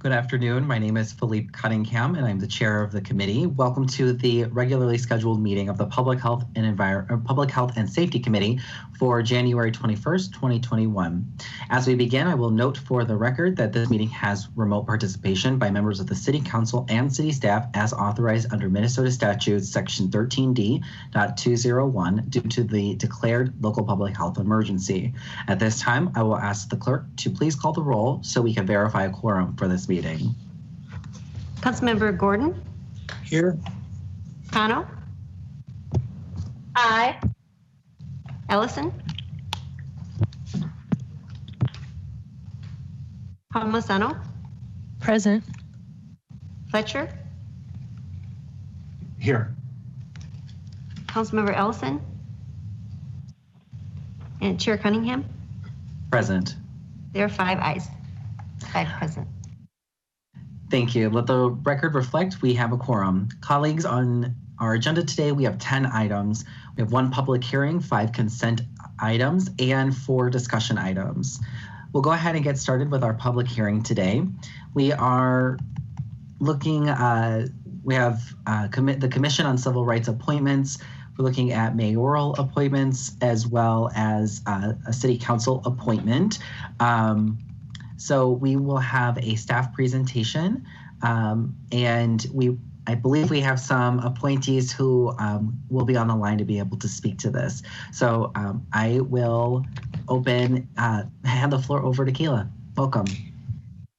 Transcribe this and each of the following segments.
Good afternoon. My name is Philippe Cunningham, and I'm the chair of the committee. Welcome to the regularly scheduled meeting of the Public Health and Safety Committee for January 21st, 2021. As we begin, I will note for the record that this meeting has remote participation by members of the City Council and City staff as authorized under Minnesota Statutes Section 13D.201 due to the declared local public health emergency. At this time, I will ask the clerk to please call the roll so we can verify a quorum for this meeting. Councilmember Gordon? Here. Cano? Aye. Ellison? Palmisano? Present. Fletcher? Here. Councilmember Ellison? And Chair Cunningham? Present. There are 5 ayes, 5 present. Thank you. Let the record reflect we have a quorum. Colleagues, on our agenda today, we have 10 items. We have 1 public hearing, 5 consent items, and 4 discussion items. We'll go ahead and get started with our public hearing today. We are looking, we have the Commission on Civil Rights Appointments. We're looking at mayoral appointments as well as a city council appointment. So we will have a staff presentation, and I believe we have some appointees who will be on the line to be able to speak to this. So I will hand the floor over to Kayla. Welcome.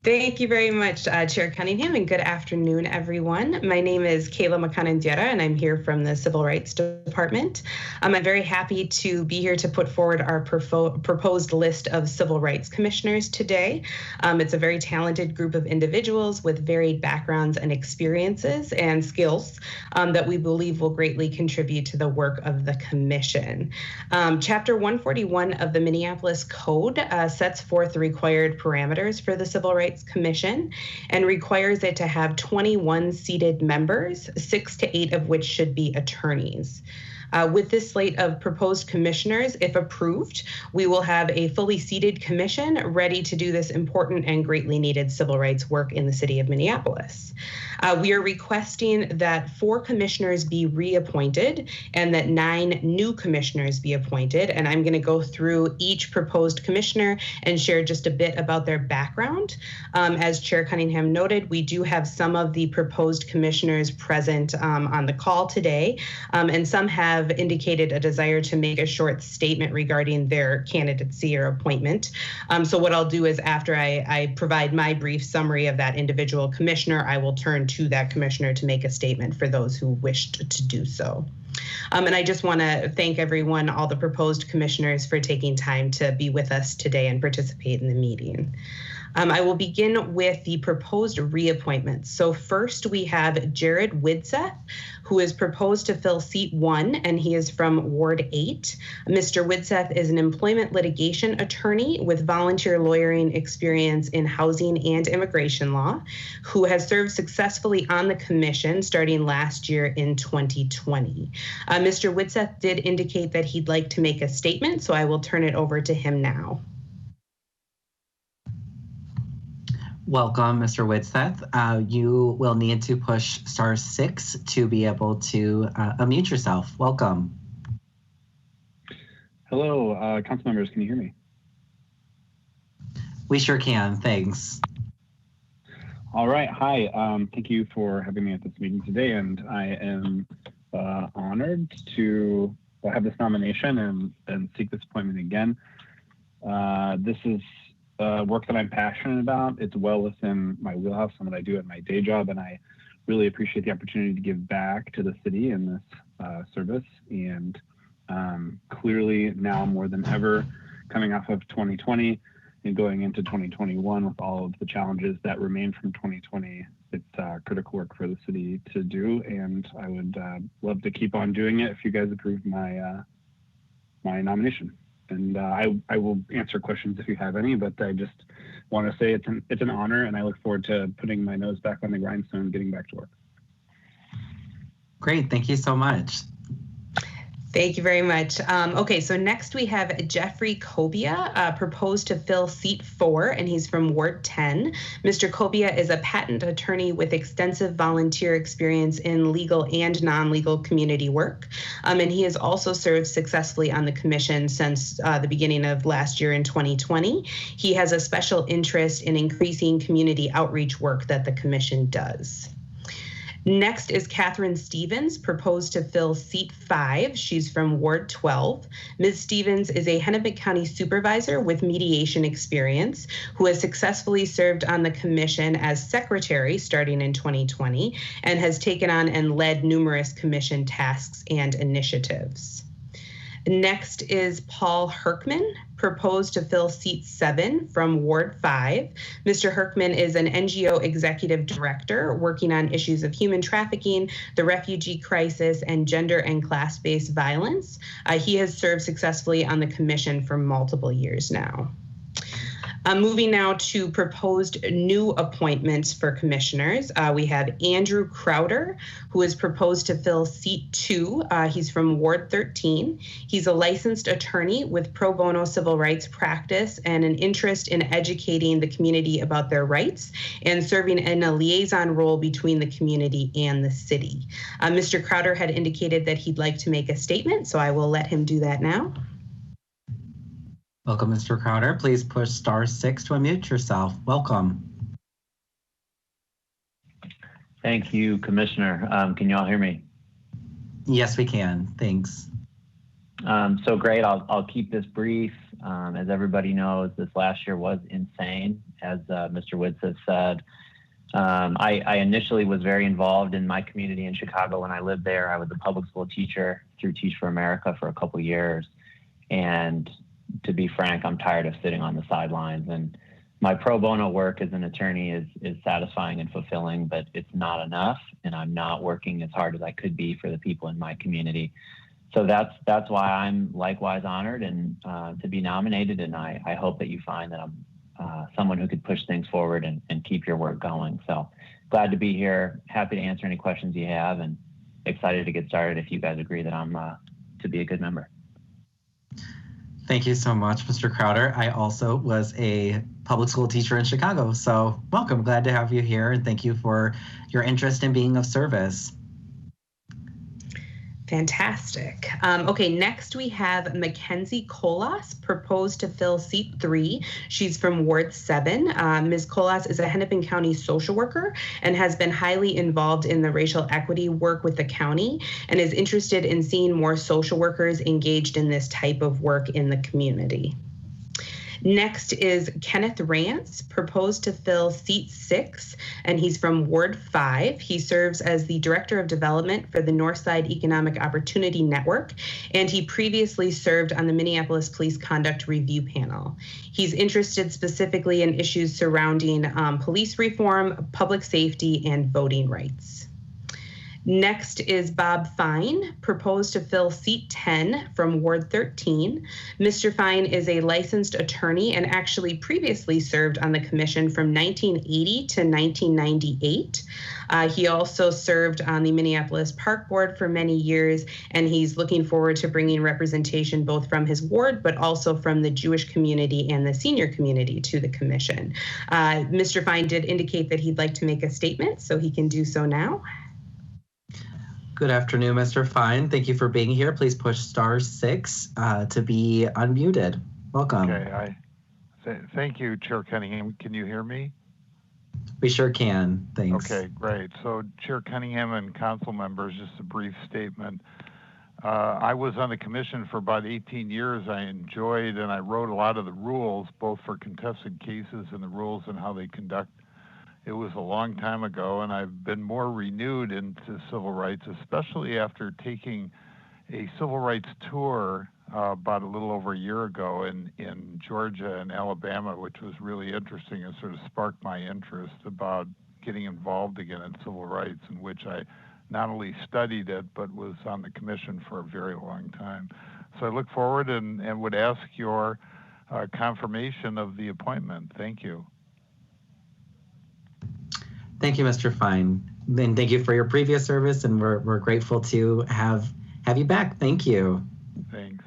Thank you very much, Chair Cunningham, and good afternoon, everyone. My name is Kayla Makanandiera, and I'm here from the Civil Rights Department. I'm very happy to be here to put forward our proposed list of civil rights commissioners today. It's a very talented group of individuals with varied backgrounds and experiences and skills that we believe will greatly contribute to the work of the commission. Chapter 141 of the Minneapolis Code sets forth the required parameters for the Civil Rights Commission and requires it to have 21 seated members, 6 to 8 of which should be attorneys. With this slate of proposed commissioners, if approved, we will have a fully seated commission ready to do this important and greatly needed civil rights work in the city of Minneapolis. We are requesting that 4 commissioners be reappointed and that 9 new commissioners be appointed. And I'm going to go through each proposed commissioner and share just a bit about their background. As Chair Cunningham noted, we do have some of the proposed commissioners present on the call today, and some have indicated a desire to make a short statement regarding their candidacy or appointment. So what I'll do is after I provide my brief summary of that individual commissioner, I will turn to that commissioner to make a statement for those who wished to do so. And I just want to thank everyone, all the proposed commissioners, for taking time to be with us today and participate in the meeting. I will begin with the proposed reappointments. So first we have Jared Widseth, who is proposed to fill seat 1, and he is from Ward 8. Mr. Widseth is an employment litigation attorney with volunteer lawyering experience in housing and immigration law, who has served successfully on the commission starting last year in 2020. Mr. Widseth did indicate that he'd like to make a statement, so I will turn it over to him now. Welcome, Mr. Widseth. You will need to push *6 to be able to unmute yourself. Welcome. Hello, council members, can you hear me? We sure can, thanks. All right, hi, thank you for having me at this meeting today, and I am honored to have this nomination and seek this appointment again. This is work that I'm passionate about. It's well within my wheelhouse and what I do at my day job, and I really appreciate the opportunity to give back to the city in this service. And clearly now more than ever, coming off of 2020 and going into 2021 with all of the challenges that remain from 2020, it's critical work for the city to do, and I would love to keep on doing it if you guys approve my my nomination. And I will answer questions if you have any, but I just want to say it's an honor, and I look forward to putting my nose back on the grindstone and getting back to work. Great, thank you so much. Thank you very much. Okay, so next we have Jeffrey Kobia, proposed to fill seat 4, and he's from Ward 10. Mr. Kobia is a patent attorney with extensive volunteer experience in legal and non-legal community work, and he has also served successfully on the commission since the beginning of last year in 2020. He has a special interest in increasing community outreach work that the commission does. Next is Catherine Stevens, proposed to fill seat 5. She's from Ward 12. Ms. Stevens is a Hennepin County supervisor with mediation experience who has successfully served on the commission as secretary starting in 2020 and has taken on and led numerous commission tasks and initiatives. Next is Paul Herkman, proposed to fill seat 7 from Ward 5. Mr. Herkman is an NGO executive director working on issues of human trafficking, the refugee crisis, and gender and class-based violence. He has served successfully on the commission for multiple years now. Moving now to proposed new appointments for commissioners. We have Andrew Crowder, who is proposed to fill seat 2. He's from Ward 13. He's a licensed attorney with pro bono civil rights practice and an interest in educating the community about their rights and serving in a liaison role between the community and the city. Mr. Crowder had indicated that he'd like to make a statement, so I will let him do that now. Welcome, Mr. Crowder. Please push *6 to unmute yourself. Welcome. Thank you, Commissioner. Can you all hear me? Yes, we can. Thanks. So great. I'll keep this brief. As everybody knows, this last year was insane, as Mr. Woods has said. I initially was very involved in my community in Chicago when I lived there. I was a public school teacher through Teach for America for a couple years. And to be frank, I'm tired of sitting on the sidelines, and my pro bono work as an attorney is satisfying and fulfilling, but it's not enough, and I'm not working as hard as I could be for the people in my community. So that's why I'm likewise honored and to be nominated, and I hope that you find that I'm someone who could push things forward and keep your work going. So glad to be here, happy to answer any questions you have, and excited to get started if you guys agree that I'm to be a good member. Thank you so much, Mr. Crowder. I also was a public school teacher in Chicago, so welcome. Glad to have you here, and thank you for your interest in being of service. Fantastic. Okay, next we have Mackenzie Colas, proposed to fill seat 3. She's from Ward 7. Ms. Colas is a Hennepin County social worker and has been highly involved in the racial equity work with the county and is interested in seeing more social workers engaged in this type of work in the community. Next is Kenneth Rance, proposed to fill seat 6, and he's from Ward 5. He serves as the Director of Development for the Northside Economic Opportunity Network, and he previously served on the Minneapolis Police Conduct Review Panel. He's interested specifically in issues surrounding police reform, public safety, and voting rights. Next is Bob Fine, proposed to fill seat 10 from Ward 13. Mr. Fine is a licensed attorney and actually previously served on the commission from 1980 to 1998. He also served on the Minneapolis Park Board for many years, and he's looking forward to bringing representation both from his ward, but also from the Jewish community and the senior community to the commission. Mr. Fine did indicate that he'd like to make a statement, so he can do so now. Good afternoon, Mr. Fine. Thank you for being here. Please push *6 to be unmuted. Welcome. Okay. Thank you, Chair Cunningham. Can you hear me? We sure can. Thanks. Okay, great. So, Chair Cunningham and council members, just a brief statement. I was on the commission for about 18 years. I enjoyed and I wrote a lot of the rules, both for contested cases and the rules and how they conduct. It was a long time ago, and I've been more renewed into civil rights, especially after taking a civil rights tour about a little over a year ago in Georgia and Alabama, which was really interesting and sort of sparked my interest about getting involved again in civil rights, in which I not only studied it, but was on the commission for a very long time. So I look forward and would ask your confirmation of the appointment. Thank you. Thank you, Mr. Fine. And thank you for your previous service, and we're grateful to have have you back. Thank you. Thanks.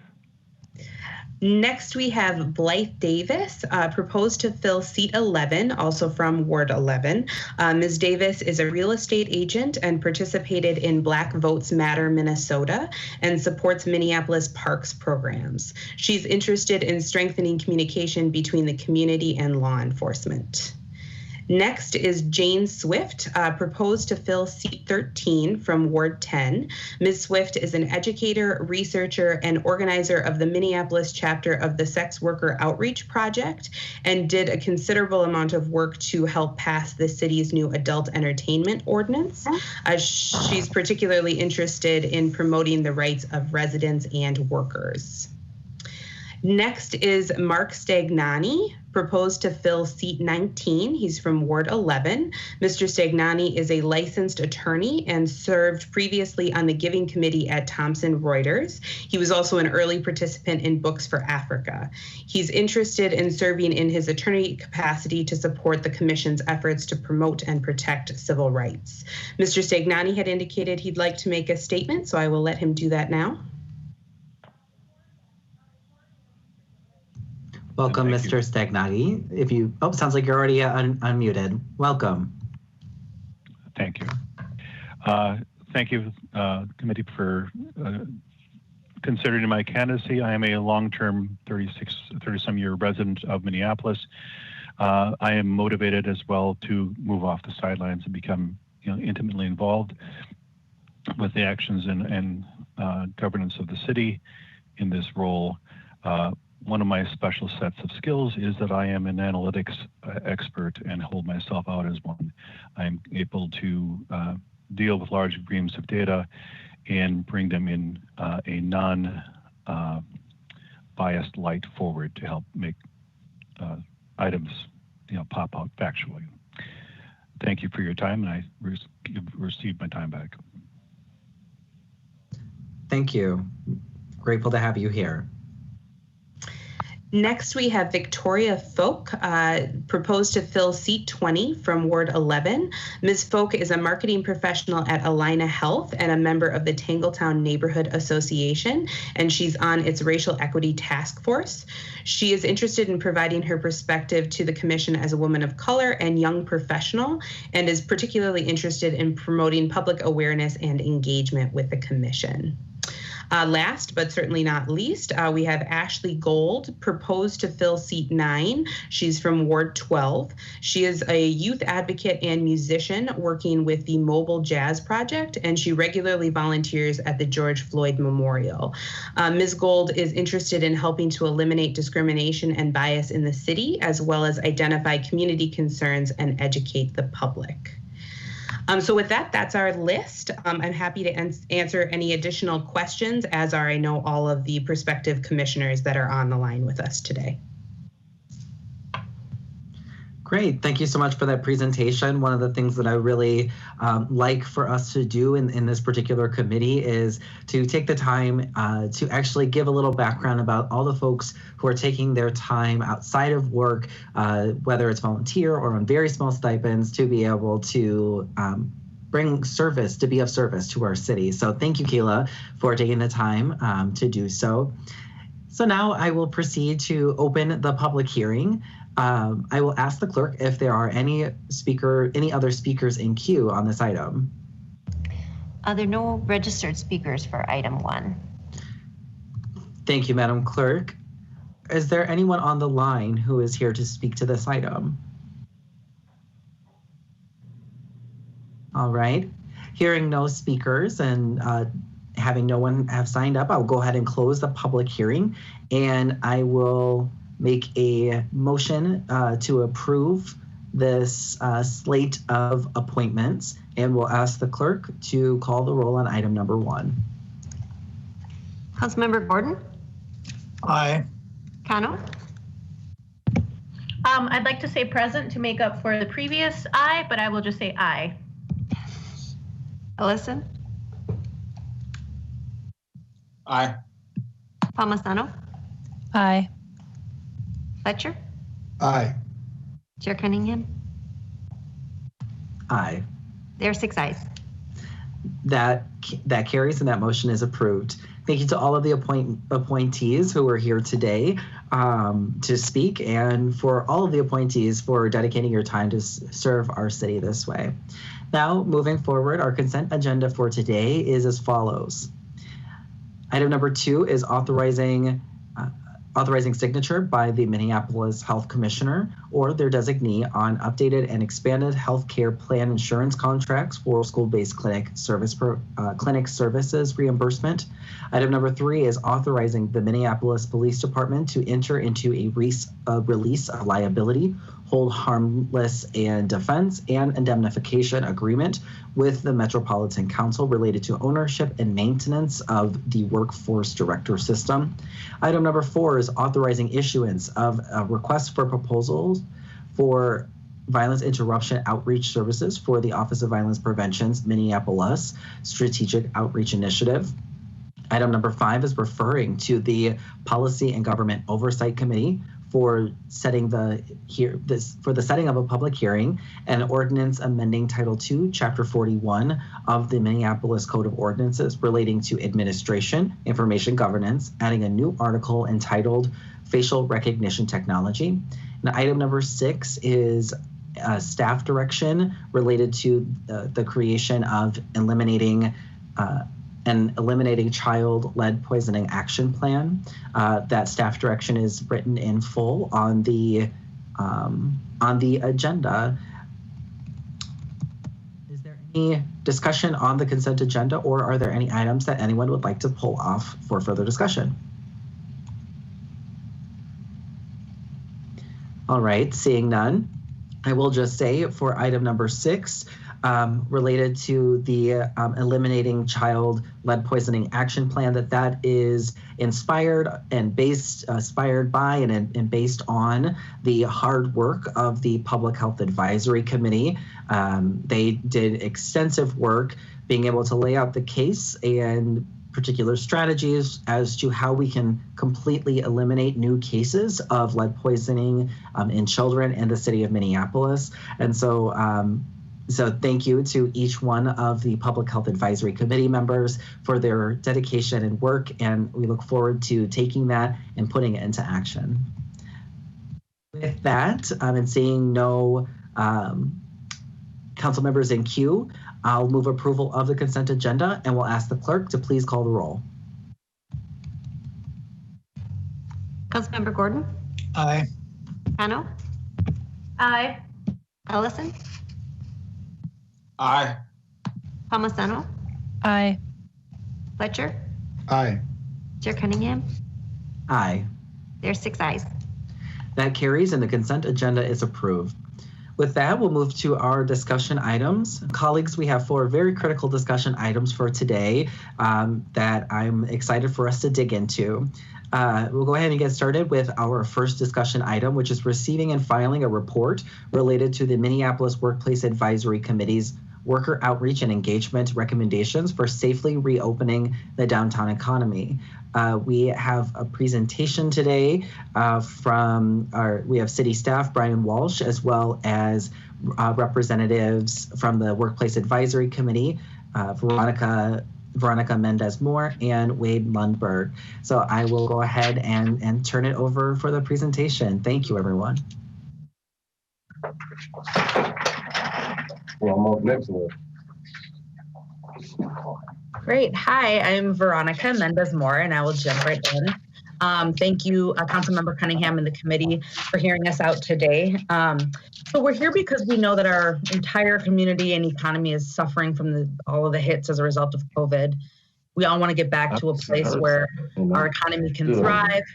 Next, we have Blythe Davis, proposed to fill seat 11, also from Ward 11. Ms. Davis is a real estate agent and participated in Black Votes Matter Minnesota and supports Minneapolis Parks programs. She's interested in strengthening communication between the community and law enforcement. Next is Jane Swift, proposed to fill seat 13 from Ward 10. Ms. Swift is an educator, researcher, and organizer of the Minneapolis chapter of the Sex Worker Outreach Project and did a considerable amount of work to help pass the city's new adult entertainment ordinance. She's particularly interested in promoting the rights of residents and workers. Next is Mark Stagnani, proposed to fill seat 19. He's from Ward 11. Mr. Stagnani is a licensed attorney and served previously on the Giving Committee at Thomson Reuters. He was also an early participant in Books for Africa. He's interested in serving in his attorney capacity to support the Commission's efforts to promote and protect civil rights. Mr. Stagnani had indicated he'd like to make a statement, so I will let him do that now. Welcome, Mr. Stagnani. If you, sounds like you're already unmuted. Welcome. Thank you. Thank you, committee, for considering my candidacy. I am a long-term 30-some year resident of Minneapolis. I am motivated as well to move off the sidelines and become intimately involved with the actions and governance of the city in this role. One of my special sets of skills is that I am an analytics expert and hold myself out as one. I'm able to deal with large reams of data and bring them in a non-biased light forward to help make items pop out factually. Thank you for your time, and I received my time back. Thank you. Grateful to have you here. Next, we have Victoria Folk, proposed to fill seat 20 from Ward 11. Ms. Folk is a marketing professional at Allina Health and a member of the Tangletown Neighborhood Association, and she's on its Racial Equity Task Force. She is interested in providing her perspective to the Commission as a woman of color and young professional, and is particularly interested in promoting public awareness and engagement with the Commission. Last, but certainly not least, we have Ashley Gold, proposed to fill seat 9. She's from Ward 12. She is a youth advocate and musician working with the Mobile Jazz Project, and she regularly volunteers at the George Floyd Memorial. Ms. Gold is interested in helping to eliminate discrimination and bias in the city, as well as identify community concerns and educate the public. So with that, that's our list. I'm happy to answer any additional questions, as are, I know, all of the prospective commissioners that are on the line with us today. Great. Thank you so much for that presentation. One of the things that I really like for us to do in this particular committee is to take the time to actually give a little background about all the folks who are taking their time outside of work, whether it's volunteer or on very small stipends, to be able to bring service, to be of service to our city. So thank you, Kayla, for taking the time to do so. So now I will proceed to open the public hearing. I will ask the clerk if there are any other speakers in queue on this item. There are no registered speakers for item 1. Thank you, Madam Clerk. Is there anyone on the line who is here to speak to this item? All right. Hearing no speakers and having no one have signed up, I'll go ahead and close the public hearing, and I will make a motion to approve this slate of appointments, and we'll ask the clerk to call the roll on item number 1. Councilmember Gordon? Aye. Cano? I'd like to say present to make up for the previous aye, but I will just say aye. Ellison? Aye. Palmisano? Aye. Fletcher? Aye. Chair Cunningham? Aye. There are 6 ayes. That carries, and that motion is approved. Thank you to all of the appointees who are here today to speak, and for all of the appointees for dedicating your time to serve our city this way. Now, moving forward, our consent agenda for today is as follows. Item number 2 is authorizing signature by the Minneapolis Health Commissioner or their designee on updated and expanded healthcare plan insurance contracts for school-based clinic services reimbursement. Item number 3 is authorizing the Minneapolis Police Department to enter into a release of liability, hold harmless and defense and indemnification agreement with the Metropolitan Council related to ownership and maintenance of the Workforce Director System. Item number 4 is authorizing issuance of a request for proposals for violence interruption outreach services for the Office of Violence Prevention's Minneapolis Strategic Outreach Initiative. Item number 5 is referring to the Policy and Government Oversight Committee for the setting of a public hearing and ordinance amending Title II, Chapter 41 of the Minneapolis Code of Ordinances relating to administration, information governance, adding a new article entitled Facial Recognition Technology. And item number 6 is staff direction related to the creation of eliminating child-led poisoning action plan. That staff direction is written in full on the agenda. Is there any discussion on the consent agenda, or are there any items that anyone would like to pull off for further discussion? All right, seeing none, I will just say for item number 6, related to the eliminating child-led poisoning action plan, that is inspired by and based on the hard work of the Public Health Advisory Committee. They did extensive work being able to lay out the case and particular strategies as to how we can completely eliminate new cases of lead poisoning in children in the city of Minneapolis. And so thank you to each one of the Public Health Advisory Committee members for their dedication and work, and we look forward to taking that and putting it into action. With that, and seeing no council members in queue, I'll move approval of the consent agenda, and we'll ask the clerk to please call the roll. Councilmember Gordon? Aye. Cano? Aye. Ellison? Aye. Palmisano? Aye. Fletcher? Aye. Chair Cunningham? Aye. There's 6 ayes. That carries, and the consent agenda is approved. With that, we'll move to our discussion items. Colleagues, we have 4 very critical discussion items for today that I'm excited for us to dig into. We'll go ahead and get started with our first discussion item, which is receiving and filing a report related to the Minneapolis Workplace Advisory Committee's worker outreach and engagement recommendations for safely reopening the downtown economy. We have a presentation today we have city staff, Brian Walsh, as well as representatives from the Workplace Advisory Committee, Veronica Mendez-Moore and Wade Lundberg. So I will go ahead and turn it over for the presentation. Thank you, everyone. Great. Hi, I'm Veronica Mendez-Moore, and I will jump right in. Thank you, Councilmember Cunningham and the committee for hearing us out today. So we're here because we know that our entire community and economy is suffering from all of the hits as a result of COVID. We all want to get back to a place where our economy can thrive,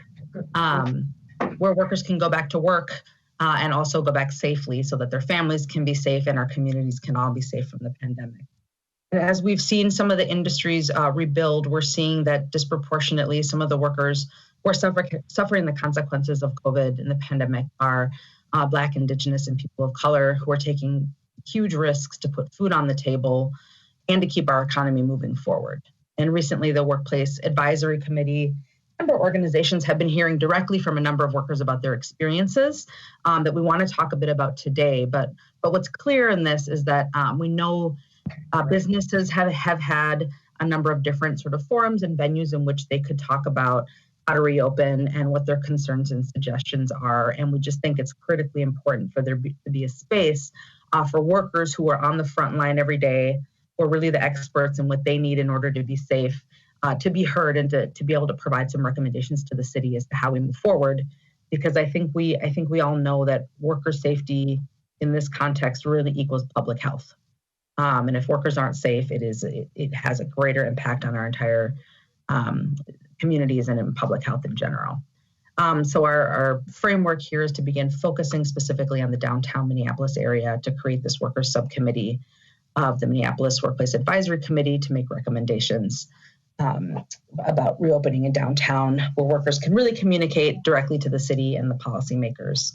where workers can go back to work and also go back safely so that their families can be safe and our communities can all be safe from the pandemic. As we've seen some of the industries rebuild, we're seeing that disproportionately some of the workers who are suffering the consequences of COVID and the pandemic are Black, Indigenous, and people of color who are taking huge risks to put food on the table and to keep our economy moving forward. And recently, the Workplace Advisory Committee member organizations have been hearing directly from a number of workers about their experiences that we want to talk a bit about today. But what's clear in this is that we know Businesses have had a number of different sort of forums and venues in which they could talk about how to reopen and what their concerns and suggestions are. And we just think it's critically important for there to be a space for workers who are on the front line every day, who are really the experts in what they need in order to be safe, to be heard, and to be able to provide some recommendations to the city as to how we move forward. Because I think we all know that worker safety in this context really equals public health. And if workers aren't safe, it has a greater impact on our entire communities and in public health in general. So our framework here is to begin focusing specifically on the downtown Minneapolis area to create this workers subcommittee of the Minneapolis Workplace Advisory Committee to make recommendations about reopening in downtown, where workers can really communicate directly to the city and the policymakers.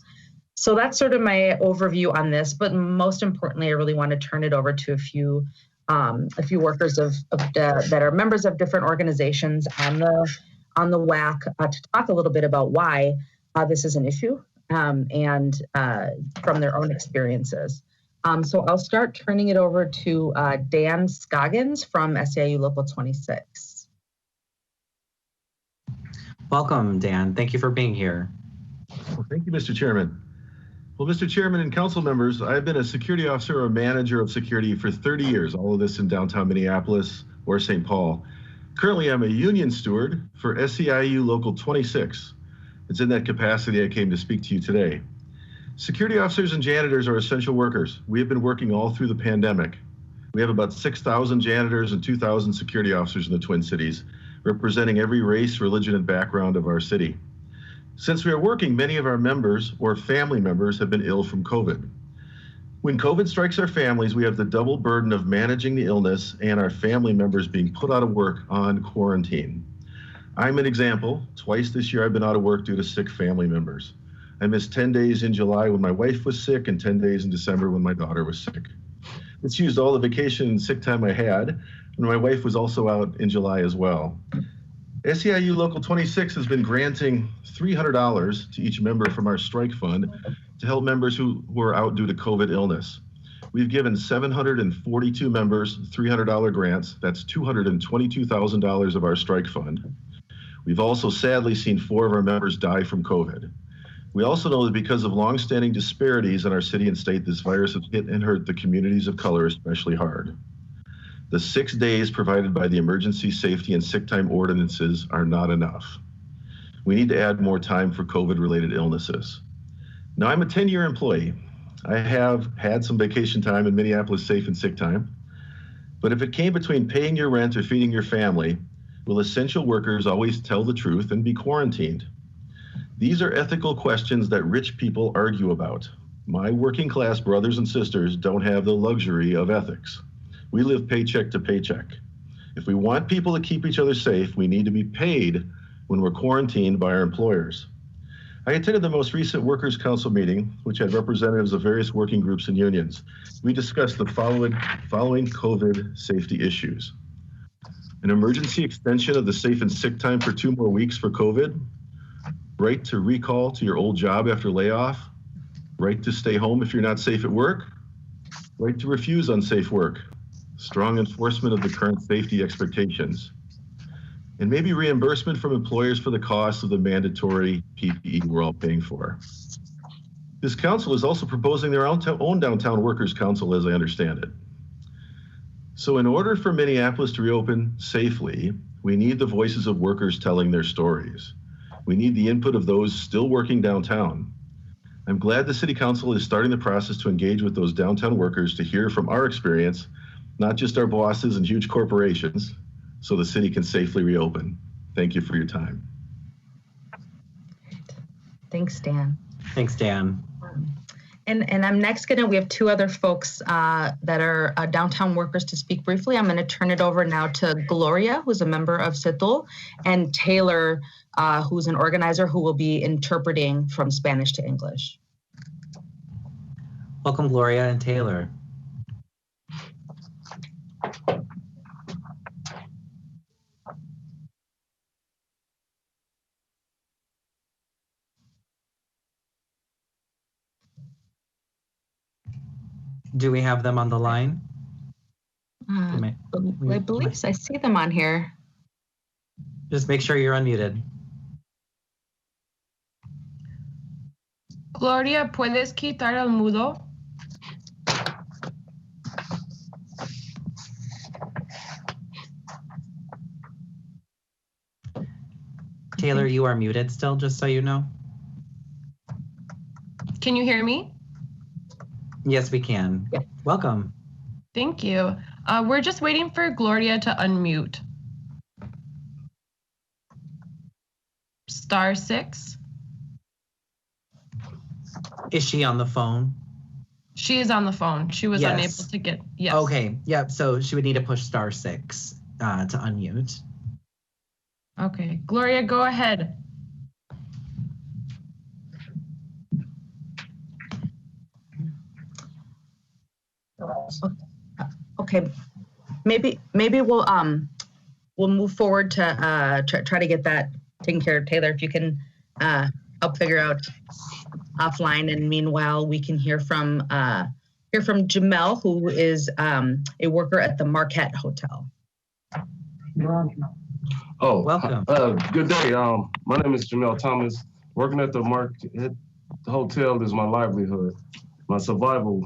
So that's sort of my overview on this, but most importantly, I really want to turn it over to a few workers that are members of different organizations on the WAC to talk a little bit about why this is an issue and from their own experiences. So I'll start turning it over to Dan Scoggins from SEIU Local 26. Welcome, Dan. Thank you for being here. Well, thank you, Mr. Chairman. Well, Mr. Chairman and council members, I've been a security officer or manager of security for 30 years, all of this in downtown Minneapolis or St. Paul. Currently, I'm a union steward for SEIU Local 26. It's in that capacity I came to speak to you today. Security officers and janitors are essential workers. We have been working all through the pandemic. We have about 6,000 janitors and 2,000 security officers in the Twin Cities, representing every race, religion, and background of our city. Since we are working, many of our members or family members have been ill from COVID. When COVID strikes our families, we have the double burden of managing the illness and our family members being put out of work on quarantine. I'm an example. Twice this year I've been out of work due to sick family members. I missed 10 days in July when my wife was sick and 10 days in December when my daughter was sick. It's used all the vacation and sick time I had, and my wife was also out in July as well. SEIU Local 26 has been granting $300 to each member from our strike fund to help members who are out due to COVID illness. We've given 742 members $300 grants. That's $222,000 of our strike fund. We've also sadly seen 4 of our members die from COVID. We also know that because of longstanding disparities in our city and state, this virus has hit and hurt the communities of color especially hard. The 6 days provided by the emergency safety and sick time ordinances are not enough. We need to add more time for COVID-related illnesses. Now, I'm a 10-year employee. I have had some vacation time in Minneapolis safe and sick time, but if it came between paying your rent or feeding your family, will essential workers always tell the truth and be quarantined? These are ethical questions that rich people argue about. My working class brothers and sisters don't have the luxury of ethics. We live paycheck to paycheck. If we want people to keep each other safe, we need to be paid when we're quarantined by our employers. I attended the most recent Workers' Council meeting, which had representatives of various working groups and unions. We discussed the following COVID safety issues: an emergency extension of the safe and sick time for 2 more weeks for COVID, right to recall to your old job after layoff, right to stay home if you're not safe at work, right to refuse unsafe work, strong enforcement of the current safety expectations, and maybe reimbursement from employers for the cost of the mandatory PPE we're all paying for. This council is also proposing their own downtown workers' council, as I understand it. So in order for Minneapolis to reopen safely, we need the voices of workers telling their stories. We need the input of those still working downtown. I'm glad the City Council is starting the process to engage with those downtown workers to hear from our experience, not just our bosses and huge corporations, so the city can safely reopen. Thank you for your time. Thanks, Dan. Thanks, Dan. And I'm next we have 2 other folks that are downtown workers to speak briefly. I'm gonna turn it over now to Gloria, who's a member of CETUL, and Taylor, who's an organizer who will be interpreting from Spanish to English. Welcome, Gloria and Taylor. Do we have them on the line? I believe I see them on here. Just make sure you're unmuted. Gloria, ¿puedes quitar el mudo? Taylor, you are muted still, just so you know. Can you hear me? Yes, we can. Yeah. Welcome. Thank you. We're just waiting for Gloria to unmute. *6. Is she on the phone? She is on the phone. She was Yes. unable to get, yes. Okay, yep, so she would need to push *6 to unmute. Okay, Gloria, go ahead. Okay, maybe we'll move forward to try to get that taken care of. Taylor, if you can help figure out offline, and meanwhile we can hear from Jamel, who is a worker at the Marquette Hotel. Oh, welcome. Good day. My name is Jamel Thomas. Working at the Marquette Hotel is my livelihood, my survival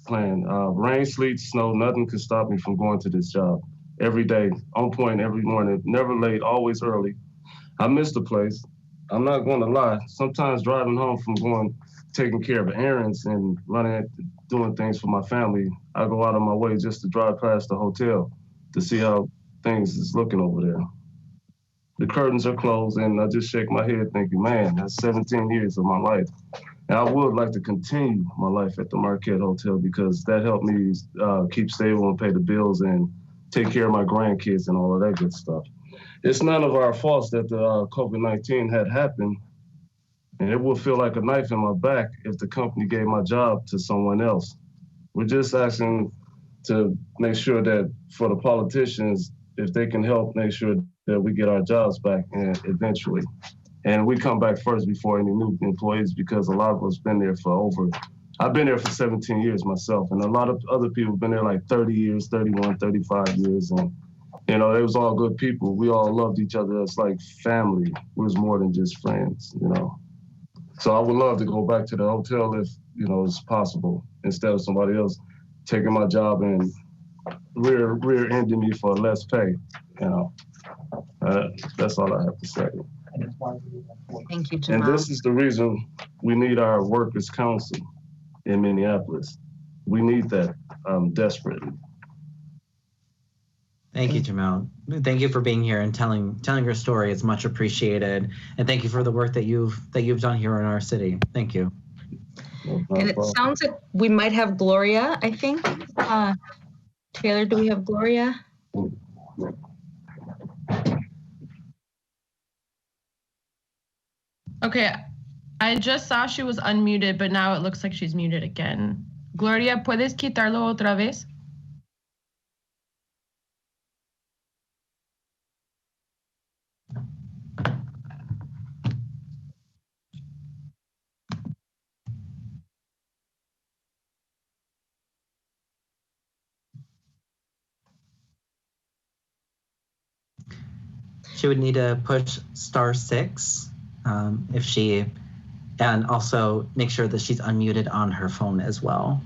plan. Rain, sleet, snow, nothing could stop me from going to this job. Every day, on point, every morning, never late, always early. I miss the place. I'm not going to lie. Sometimes driving home from taking care of errands and doing things for my family, I go out of my way just to drive past the hotel to see how things is looking over there. The curtains are closed, and I just shake my head thinking, man, that's 17 years of my life. And I would like to continue my life at the Marquette Hotel because that helped me keep stable and pay the bills and take care of my grandkids and all of that good stuff. It's none of our faults that the COVID-19 had happened, and it would feel like a knife in my back if the company gave my job to someone else. We're just asking to make sure that for the politicians, if they can help make sure that we get our jobs back and eventually. And we come back first before any new employees because a lot of us been there I've been there for 17 years myself, and a lot of other people have been there like 30 years, 31, 35 years. And, you know, they was all good people. We all loved each other. It's like family. We was more than just friends, you know. So I would love to go back to the hotel if, you know, it's possible, instead of somebody else taking my job and rear-ending me for less pay, you know. That's all I have to say. Thank you, And Jamal. this is the reason we need our workers' council in Minneapolis. We need that desperately. Thank you, Jamel. Thank you for being here and telling your story. It's much appreciated, and thank you for the work that you've done here in our city. Thank you. And it sounds like we might have Gloria, I think. Taylor, do we have Gloria? Okay, I just saw she was unmuted, but now it looks like she's muted again. Gloria, ¿puedes quitarlo otra vez? She would need to push *6 and also make sure that she's unmuted on her phone as well.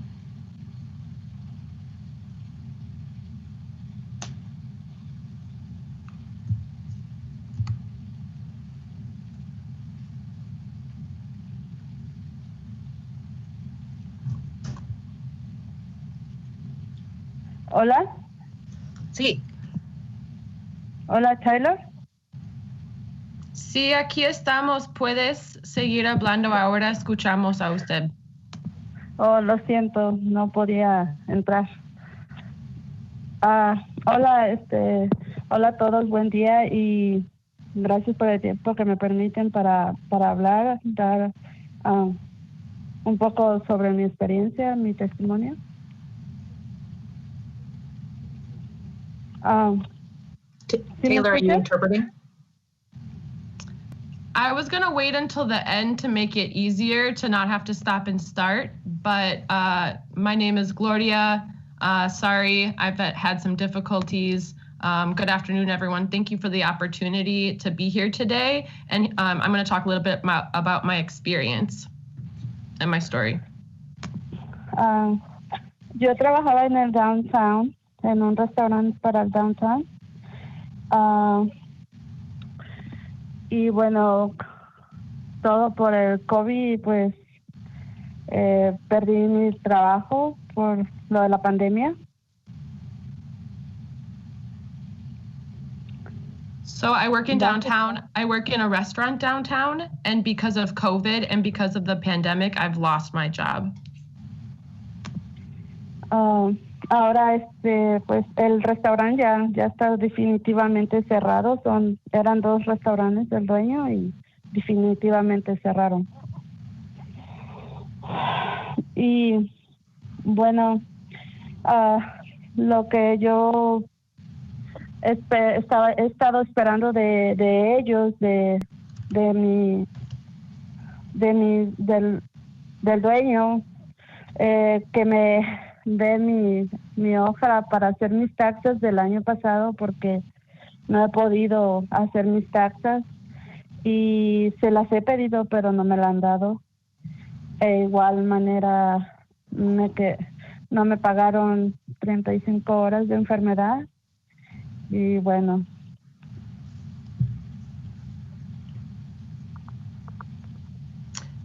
Hola. Sí. Hola, Taylor. Sí, aquí estamos. Puedes seguir hablando ahora. Escuchamos a usted. Oh, lo siento, no podía entrar. Hola, hola a todos, buen día y gracias por el tiempo que me permiten para hablar, dar un poco sobre mi experiencia, mi testimonio. Taylor, are you interpreting? I was going to wait until the end to make it easier to not have to stop and start, but my name is Gloria. Sorry, I've had some difficulties. Good afternoon, everyone. Thank you for the opportunity to be here today. And I'm going to talk a little bit about my experience and my story. Yo trabajaba en el downtown, en un restaurante para el downtown. Y bueno, todo por el COVID, pues perdí mi trabajo por lo de la pandemia. So I work in downtown. I work in a restaurant downtown, and because of COVID and because of the pandemic, I've lost my job. Ahora pues el restaurante ya está definitivamente cerrado. Eran 2 restaurantes del dueño y definitivamente cerraron. Y bueno, lo que yo he estado esperando de ellos, del dueño, que me dé mi hoja para hacer mis taxas del año pasado, porque no he podido hacer mis taxas y se las he pedido, pero no me la han dado. De igual manera, no me pagaron 35 horas de enfermedad. Y bueno.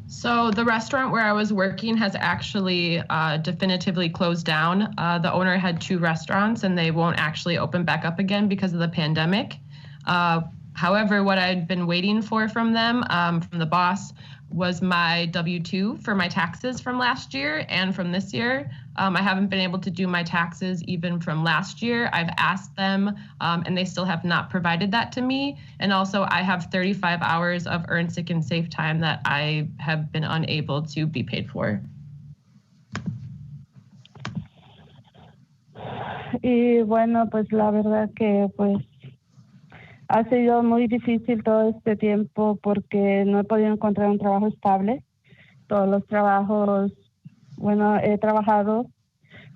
So the restaurant where I was working has actually definitively closed down. The owner had 2 restaurants and they won't actually open back up again because of the pandemic. However, what I'd been waiting for from them, from the boss, was my W-2 for my taxes from last year and from this year. I haven't been able to do my taxes even from last year. I've asked them and they still have not provided that to me. And also I have 35 hours of earned sick and safe time that I have been unable to be paid for. Y bueno, pues la verdad que pues ha sido muy difícil todo este tiempo porque no he podido encontrar un trabajo estable. Todos los trabajos, bueno, he trabajado,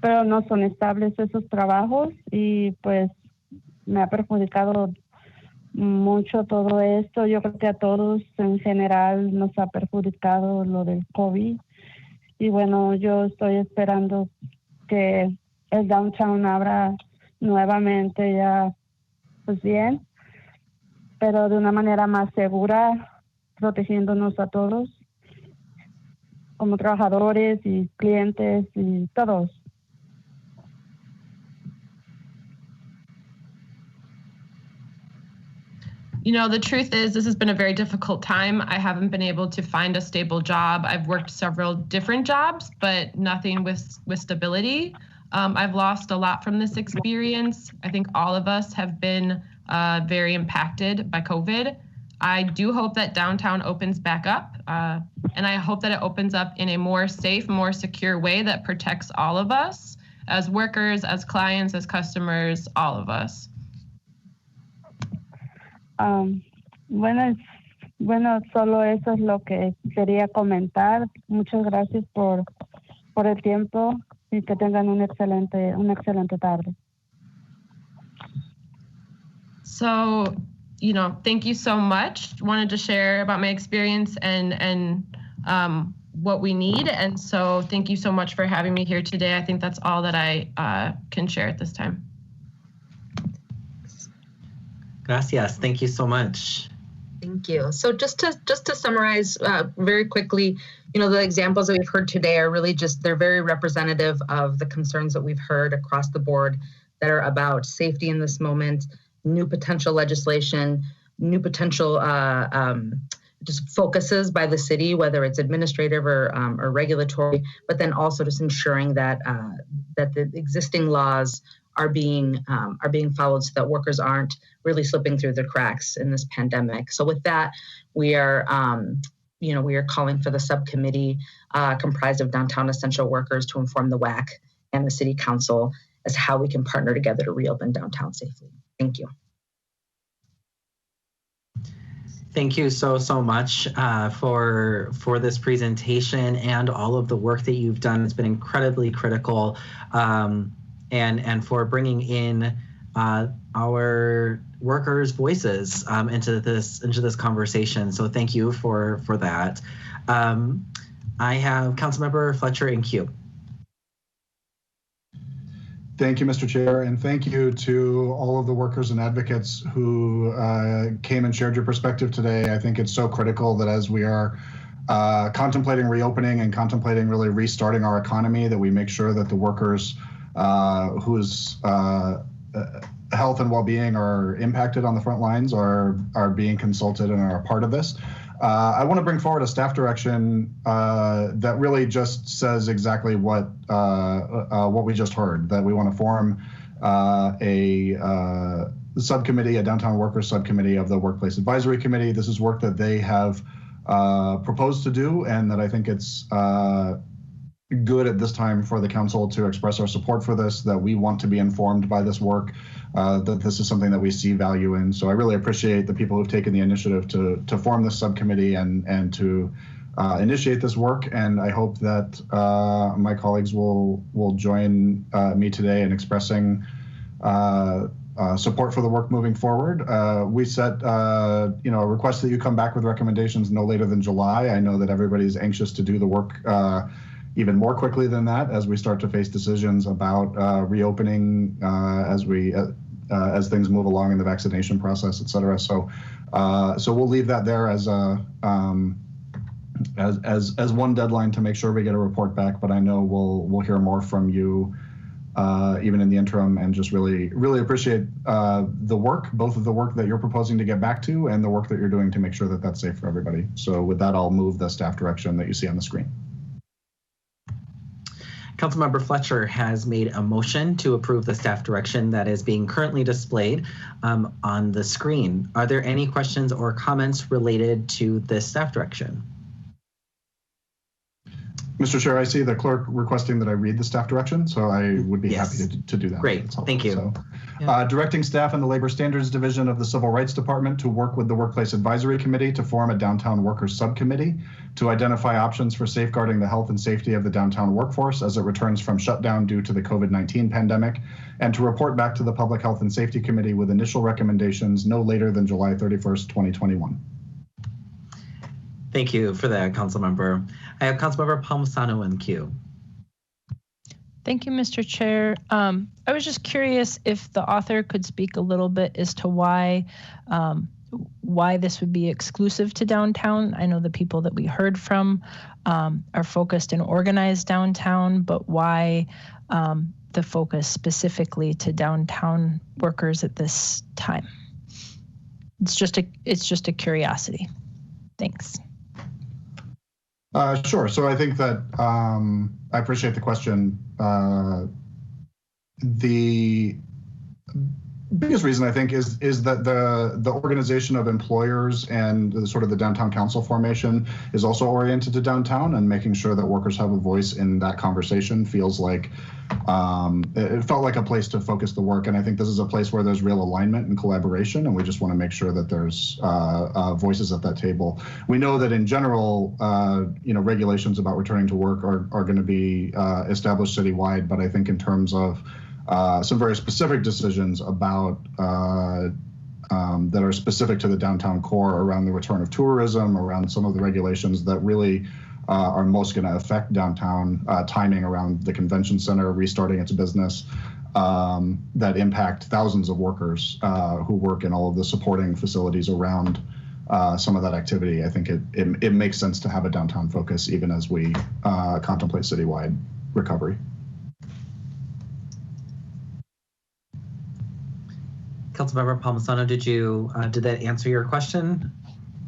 pero no son estables esos trabajos y pues me ha perjudicado mucho todo esto. Yo creo que a todos en general nos ha perjudicado lo del COVID. Y bueno, yo estoy esperando que el downtown abra nuevamente ya, pues bien, pero de una manera más segura, protegiéndonos a todos, como trabajadores y clientes y todos. You know, the truth is this has been a very difficult time. I haven't been able to find a stable job. I've worked several different jobs, but nothing with stability. I've lost a lot from this experience. I think all of us have been very impacted by COVID. I do hope that downtown opens back up, and I hope that it opens up in a more safe, more secure way that protects all of us as workers, as clients, as customers, all of us. Bueno, solo eso es lo que quería comentar. Muchas gracias por el tiempo y que tengan una excelente tarde. So, you know, thank you so much. Wanted to share about my experience and what we need. And so thank you so much for having me here today. I think that's all that I can share at this time. Gracias. Thank you so much. Thank you. So just to summarize very quickly, you know, the examples that we've heard today are really they're very representative of the concerns that we've heard across the board that are about safety in this moment, new potential legislation, new potential just focuses by the city, whether it's administrative or regulatory, but then also just ensuring that that the existing laws are being followed so that workers aren't really slipping through the cracks in this pandemic. So with that, we are calling for the subcommittee comprised of downtown essential workers to inform the WAC and the City Council as how we can partner together to reopen downtown safely. Thank you. Thank you so much for this presentation and all of the work that you've done. It's been incredibly critical. and for bringing in our workers' voices into this conversation. So thank you for that. I have Councilmember Fletcher in queue. Thank you, Mr. Chair, and thank you to all of the workers and advocates who came and shared your perspective today. I think it's so critical that as we are contemplating reopening and contemplating really restarting our economy, that we make sure that the workers whose health and well-being are impacted on the front lines are being consulted and are a part of this. I want to bring forward a staff direction that really just says exactly what we just heard, that we want to form a subcommittee, a downtown workers subcommittee of the Workplace Advisory Committee. This is work that they have proposed to do, and that I think it's good at this time for the council to express our support for this, that we want to be informed by this work, that this is something that we see value in. So I really appreciate the people who've taken the initiative to form this subcommittee and to initiate this work. And I hope that my colleagues will join me today in expressing support for the work moving forward. We set a request that you come back with recommendations no later than July. I know that everybody's anxious to do the work even more quickly than that as we start to face decisions about reopening as things move along in the vaccination process, et cetera. So we'll leave that there as one deadline to make sure we get a report back. But I know we'll hear more from you even in the interim, and just really appreciate the work, both of the work that you're proposing to get back to and the work that you're doing to make sure that that's safe for everybody. So with that, I'll move the staff direction that you see on the screen. Councilmember Fletcher has made a motion to approve the staff direction that is being currently displayed on the screen. Are there any questions or comments related to this staff direction? Mr. Chair, I see the clerk requesting that I read the staff direction, so I would be happy to do that. Great, thank you. So, directing staff in the Labor Standards Division of the Civil Rights Department to work with the Workplace Advisory Committee to form a downtown workers subcommittee to identify options for safeguarding the health and safety of the downtown workforce as it returns from shutdown due to the COVID-19 pandemic, and to report back to the Public Health and Safety Committee with initial recommendations no later than July 31st, 2021. Thank you for that, Councilmember. I have Councilmember Palmisano in queue. Thank you, Mr. Chair. I was just curious if the author could speak a little bit as to why this would be exclusive to downtown. I know the people that we heard from are focused and organized downtown, but why the focus specifically to downtown workers at this time? It's just a curiosity. Thanks. Sure. So I think that I appreciate the question. The biggest reason I think is that the organization of employers and the sort of the downtown council formation is also oriented to downtown, and making sure that workers have a voice in that conversation feels like it felt like a place to focus the work. And I think this is a place where there's real alignment and collaboration, and we just want to make sure that there's voices at that table. We know that in general, regulations about returning to work are going to be established citywide, but I think in terms of some very specific decisions about that are specific to the downtown core around the return of tourism, around some of the regulations that really are most going to affect downtown, timing around the convention center restarting its business, that impact thousands of workers who work in all of the supporting facilities around some of that activity. I think it makes sense to have a downtown focus even as we contemplate citywide recovery. Councilmember Palmisano, did that answer your question?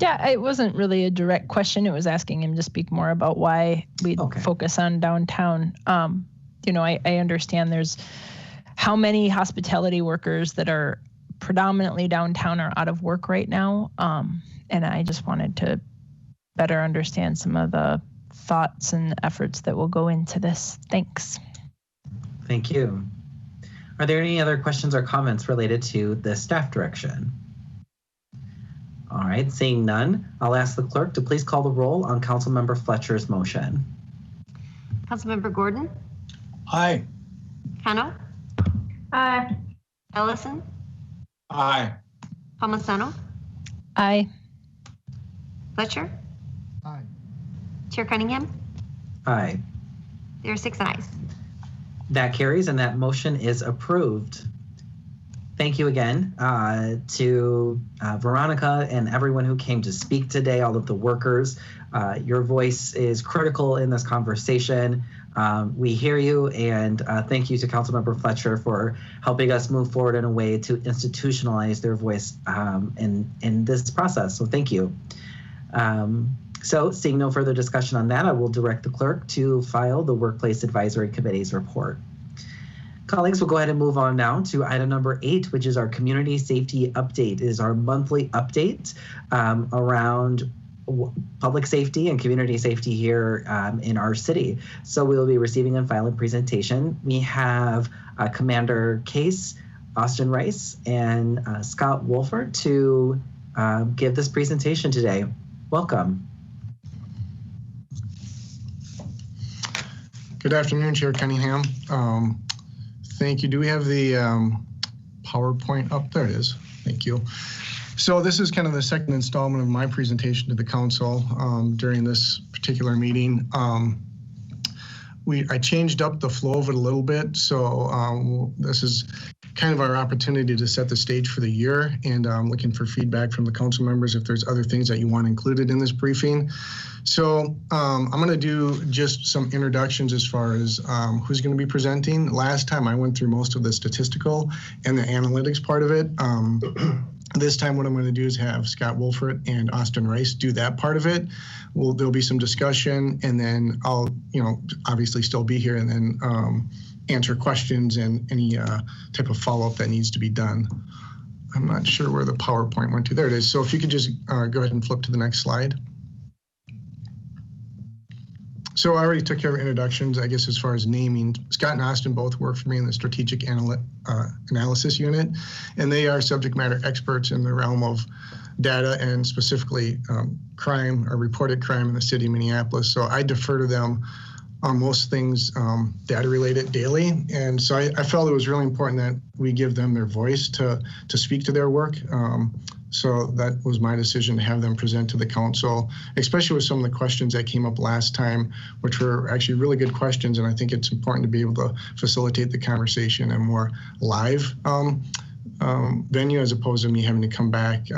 Yeah, it wasn't really a direct question. It was asking him to speak more about why we focus on downtown. I understand there's how many hospitality workers that are predominantly downtown are out of work right now. And I just wanted to better understand some of the thoughts and efforts that will go into this. Thanks. Thank you. Are there any other questions or comments related to the staff direction? All right, seeing none, I'll ask the clerk to please call the roll on Councilmember Fletcher's motion. Councilmember Gordon? Aye. Cano? Aye. Ellison, Aye. Palmisano, Aye. Fletcher, Aye. Chair Cunningham. Aye. There are 6 ayes. That carries and that motion is approved. Thank you again to Veronica and everyone who came to speak today, all of the workers. Your voice is critical in this conversation. We hear you, and thank you to Councilmember Fletcher for helping us move forward in a way to institutionalize their voice in this process. So thank you. So seeing no further discussion on that, I will direct the clerk to file the Workplace Advisory Committee's report. Colleagues, we'll go ahead and move on now to item number 8, which is our community safety update. It is our monthly update around public safety and community safety here in our city. So we will be receiving and filing presentation. We have Commander Case, Austin Rice, and Scott Wolford to give this presentation today. Welcome. Good afternoon, Chair Cunningham. Thank you. Do we have the PowerPoint up? There it is. Thank you. So this is kind of the second installment of my presentation to the council during this particular meeting. I changed up the flow of it a little bit. So this is kind of our opportunity to set the stage for the year, and I'm looking for feedback from the council members if there's other things that you want included in this briefing. So I'm going to do just some introductions as far as who's going to be presenting. Last time I went through most of the statistical and the analytics part of it. This time what I'm going to do is have Scott Wolford and Austin Rice do that part of it. There'll be some discussion, and then I'll, obviously still be here and then answer questions and any type of follow-up that needs to be done. I'm not sure where the PowerPoint went to. There it is. So if you could just go ahead and flip to the next slide. So I already took care of introductions, I guess, as far as naming. Scott and Austin both work for me in the strategic analysis unit, and they are subject matter experts in the realm of data and specifically crime or reported crime in the city of Minneapolis. So I defer to them on most things data related daily. And so I felt it was really important that we give them their voice to speak to their work. So that was my decision to have them present to the council, especially with some of the questions that came up last time, which were actually really good questions. And I think it's important to be able to facilitate the conversation in a more live venue, as opposed to me having to come back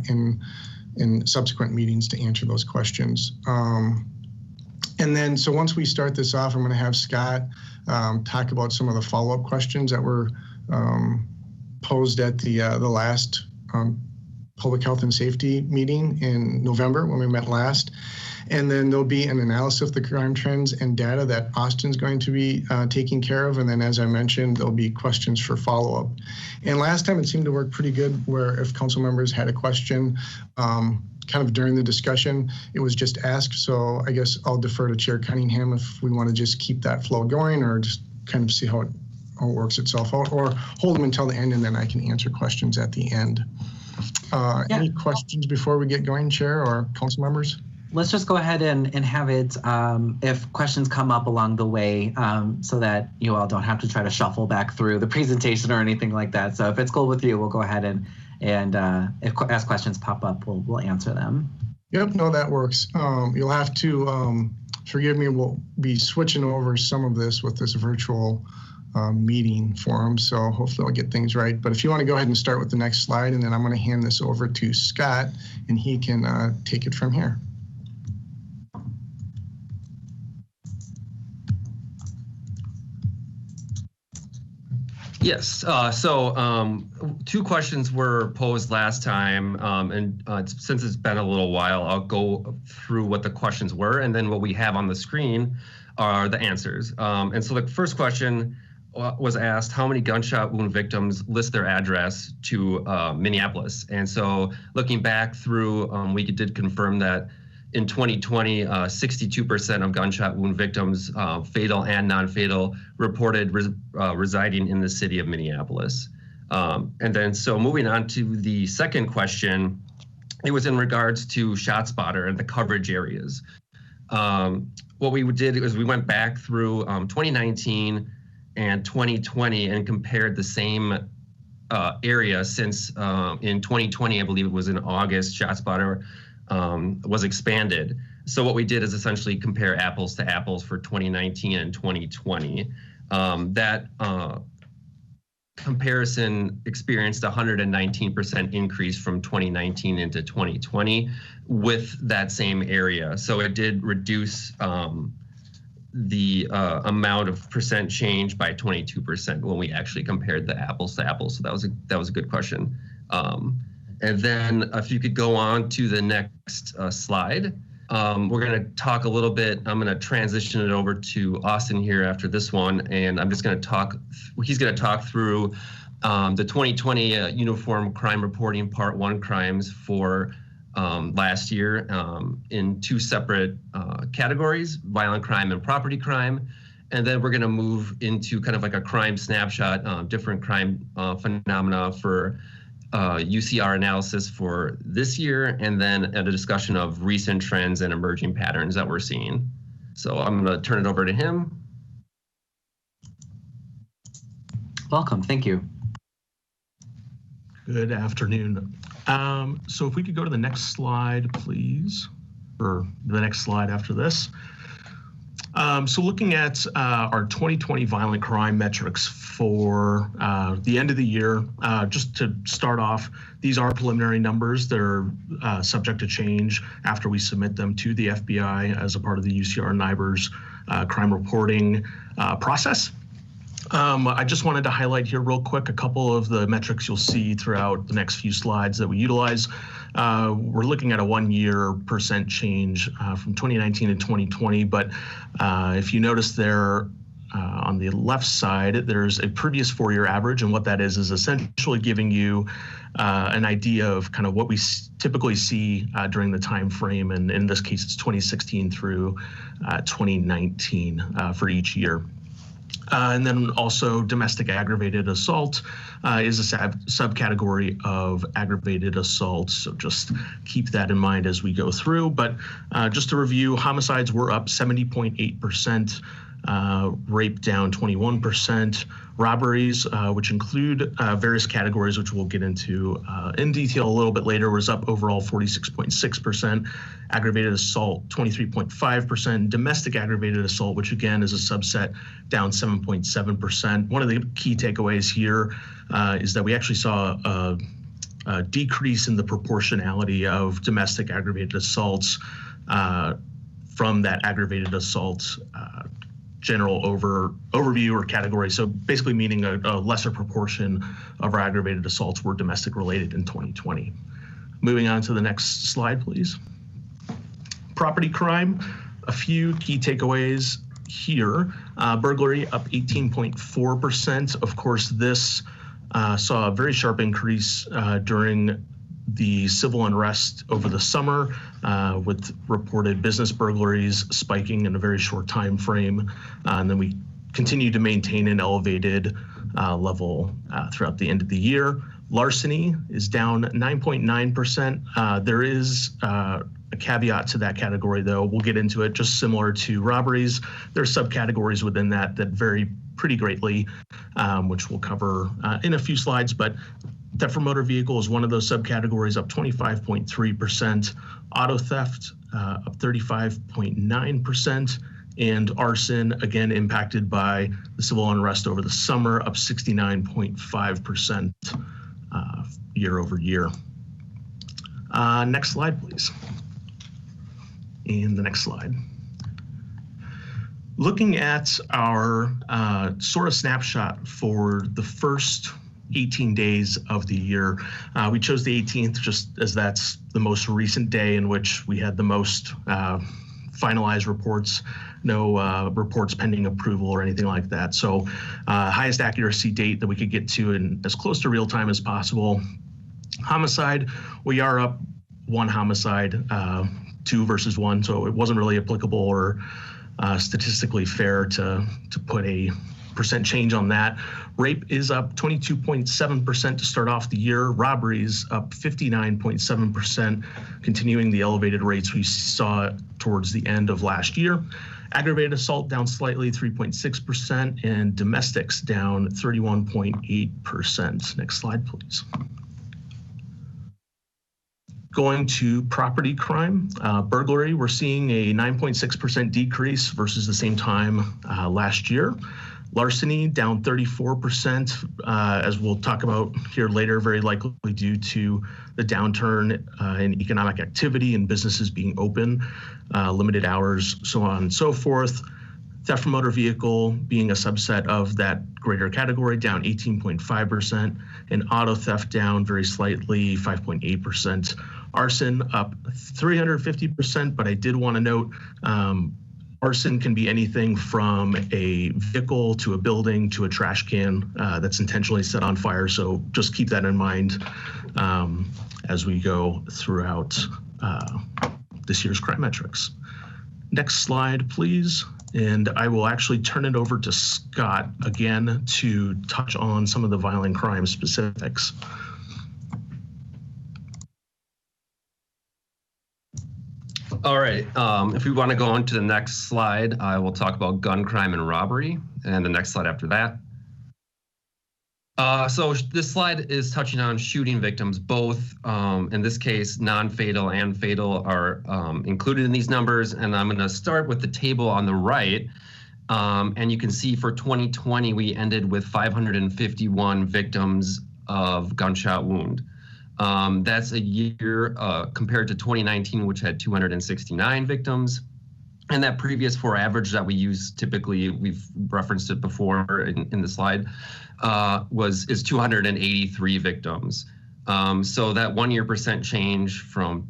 in subsequent meetings to answer those questions. And then, so once we start this off, I'm going to have Scott talk about some of the follow-up questions that were posed at the last Public Health and Safety meeting in November when we met last. And then there'll be an analysis of the crime trends and data that Austin's going to be taking care of. And then, as I mentioned, there'll be questions for follow-up. And last time it seemed to work pretty good, where if council members had a question, kind of during the discussion, it was just asked. So I guess I'll defer to Chair Cunningham if we want to just keep that flow going, or just kind of see how it works itself out, or hold them until the end and then I can answer questions at the end. Any questions before we get going, Chair or council members? Let's just go ahead and have it, if questions come up along the way, so that you all don't have to try to shuffle back through the presentation or anything like that. So if it's cool with you, we'll go ahead and as questions pop up, we'll answer them. Yep, no, that works. You'll have to forgive me. We'll be switching over some of this with this virtual meeting forum, so hopefully I'll get things right. But if you want to go ahead and start with the next slide, and then I'm going to hand this over to Scott, and he can take it from here. Yes, so 2 questions were posed last time, and since it's been a little while, I'll go through what the questions were, and then what we have on the screen are the answers. And so the first question was asked, how many gunshot wound victims list their address to Minneapolis? And so looking back through, we did confirm that in 2020, 62% of gunshot wound victims, fatal and non-fatal, reported residing in the city of Minneapolis. And then, so moving on to the second question, it was in regards to ShotSpotter and the coverage areas. What we did is we went back through 2019 and 2020 and compared the same area since in 2020, I believe it was in August, ShotSpotter was expanded. So what we did is essentially compare apples to apples for 2019 and 2020. That comparison experienced 119% increase from 2019 into 2020 with that same area. So it did reduce the amount of percent change by 22% when we actually compared the apples to apples. So that was a good question. And then if you could go on to the next slide. We're going to talk a little bit. I'm going to transition it over to Austin here after this one, and I'm just going to talk. He's going to talk through the 2020 Uniform Crime Reporting Part 1 crimes for last year in two separate categories: violent crime and property crime. And then we're going to move into kind of like a crime snapshot, different crime phenomena for UCR analysis for this year, and then a discussion of recent trends and emerging patterns that we're seeing. So I'm going to turn it over to him. Welcome. Thank you. Good afternoon. So if we could go to the next slide, please, or the next slide after this. So looking at our 2020 violent crime metrics for the end of the year, just to start off, these are preliminary numbers. They're subject to change after we submit them to the FBI as a part of the UCR NIBRS crime reporting process. I just wanted to highlight here real quick a couple of the metrics you'll see throughout the next few slides that we utilize. We're looking at a 1 year percent change from 2019 to 2020, but if you notice there on the left side, there's a previous 4-year average, and what that is essentially giving you an idea of kind of what we typically see during the time frame, and in this case, it's 2016 through 2019 for each year. And then also domestic aggravated assault is a subcategory of aggravated assault. So just keep that in mind as we go through. But just to review, homicides were up 70.8%, rape down 21%, robberies, which include various categories, which we'll get into in detail a little bit later, was up overall 46.6%, aggravated assault 23.5%, domestic aggravated assault, which again is a subset, down 7.7%. One of the key takeaways here is that we actually saw a decrease in the proportionality of domestic aggravated assaults from that aggravated assault general overview or category. So basically meaning a lesser proportion of our aggravated assaults were domestic related in 2020. Moving on to the next slide, please. Property crime, a few key takeaways here. Burglary up 18.4%. Of course, this saw a very sharp increase during the civil unrest over the summer, with reported business burglaries spiking in a very short time frame. And then we continue to maintain an elevated level throughout the end of the year. Larceny is down 9.9%. There is a caveat to that category, though. We'll get into it. Just similar to robberies, there are subcategories within that vary pretty greatly, which we'll cover in a few slides. But theft for motor vehicle is one of those subcategories, up 25.3%. Auto theft up 35.9%. And arson, again, impacted by the civil unrest over the summer, up 69.5% year over year. Next slide, please. And the next slide. Looking at our sort of snapshot for the first 18 days of the year. We chose the 18th just as that's the most recent day in which we had the most finalized reports, no reports pending approval or anything like that. So highest accuracy date that we could get to and as close to real time as possible. Homicide, we are up one homicide, 2 versus 1, so it wasn't really applicable or statistically fair to put a percent change on that. Rape is up 22.7% to start off the year. Robberies up 59.7%, continuing the elevated rates we saw towards the end of last year. Aggravated assault down slightly, 3.6%, and domestics down 31.8%. Next slide, please. Going to property crime, burglary, we're seeing a 9.6% decrease versus the same time last year. Larceny down 34%, as we'll talk about here later, very likely due to the downturn in economic activity and businesses being open, limited hours, so on and so forth. Theft from motor vehicle being a subset of that greater category, down 18.5%, and auto theft down very slightly, 5.8%. Arson up 350%, but I did want to note arson can be anything from a vehicle to a building to a trash can that's intentionally set on fire. So just keep that in mind as we go throughout this year's crime metrics. Next slide, please. And I will actually turn it over to Scott again to touch on some of the violent crime specifics. All right, if we want to go on to the next slide, I will talk about gun crime and robbery, and the next slide after that. So this slide is touching on shooting victims. Both, in this case, non-fatal and fatal are included in these numbers, and I'm going to start with the table on the right. And you can see for 2020, we ended with 551 victims of gunshot wound. That's a year compared to 2019, which had 269 victims. And that previous four average that we use typically, we've referenced it before in the slide, is 283 victims. So that 1 year percent change from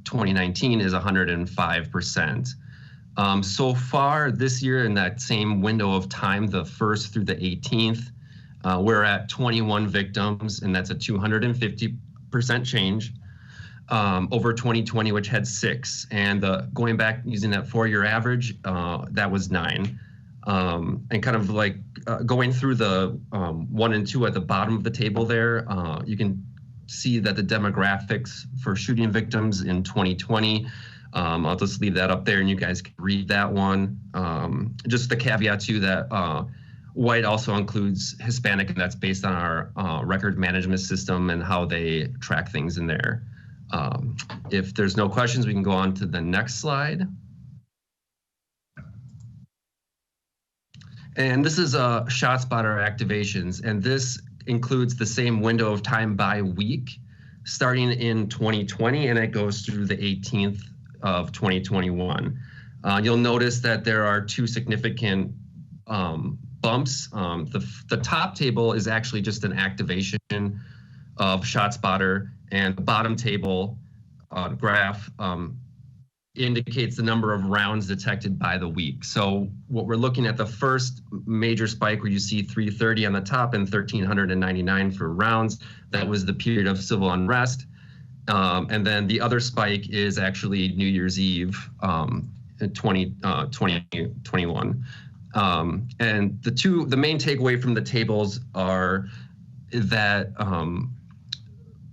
2019 is 105%. So far this year, in that same window of time, the 1st through the 18th, we're at 21 victims, and that's a 250% change over 2020, which had 6. And going back using that 4-year average, that was 9. And kind of like going through the 1 and 2 at the bottom of the table there, you can see that the demographics for shooting victims in 2020, I'll just leave that up there and you guys can read that one. Just the caveat too that white also includes Hispanic, and that's based on our record management system and how they track things in there. If there's no questions, we can go on to the next slide. And this is ShotSpotter activations, and this includes the same window of time by week, starting in 2020, and it goes through the 18th of 2021. You'll notice that there are 2 significant bumps. The top table is actually just an activation of ShotSpotter, and the bottom table graph indicates the number of rounds detected by the week. So what we're looking at, the first major spike where you see 330 on the top and 1,399 for rounds, that was the period of civil unrest. And then the other spike is actually New Year's Eve in 2021. And the main takeaway from the tables are that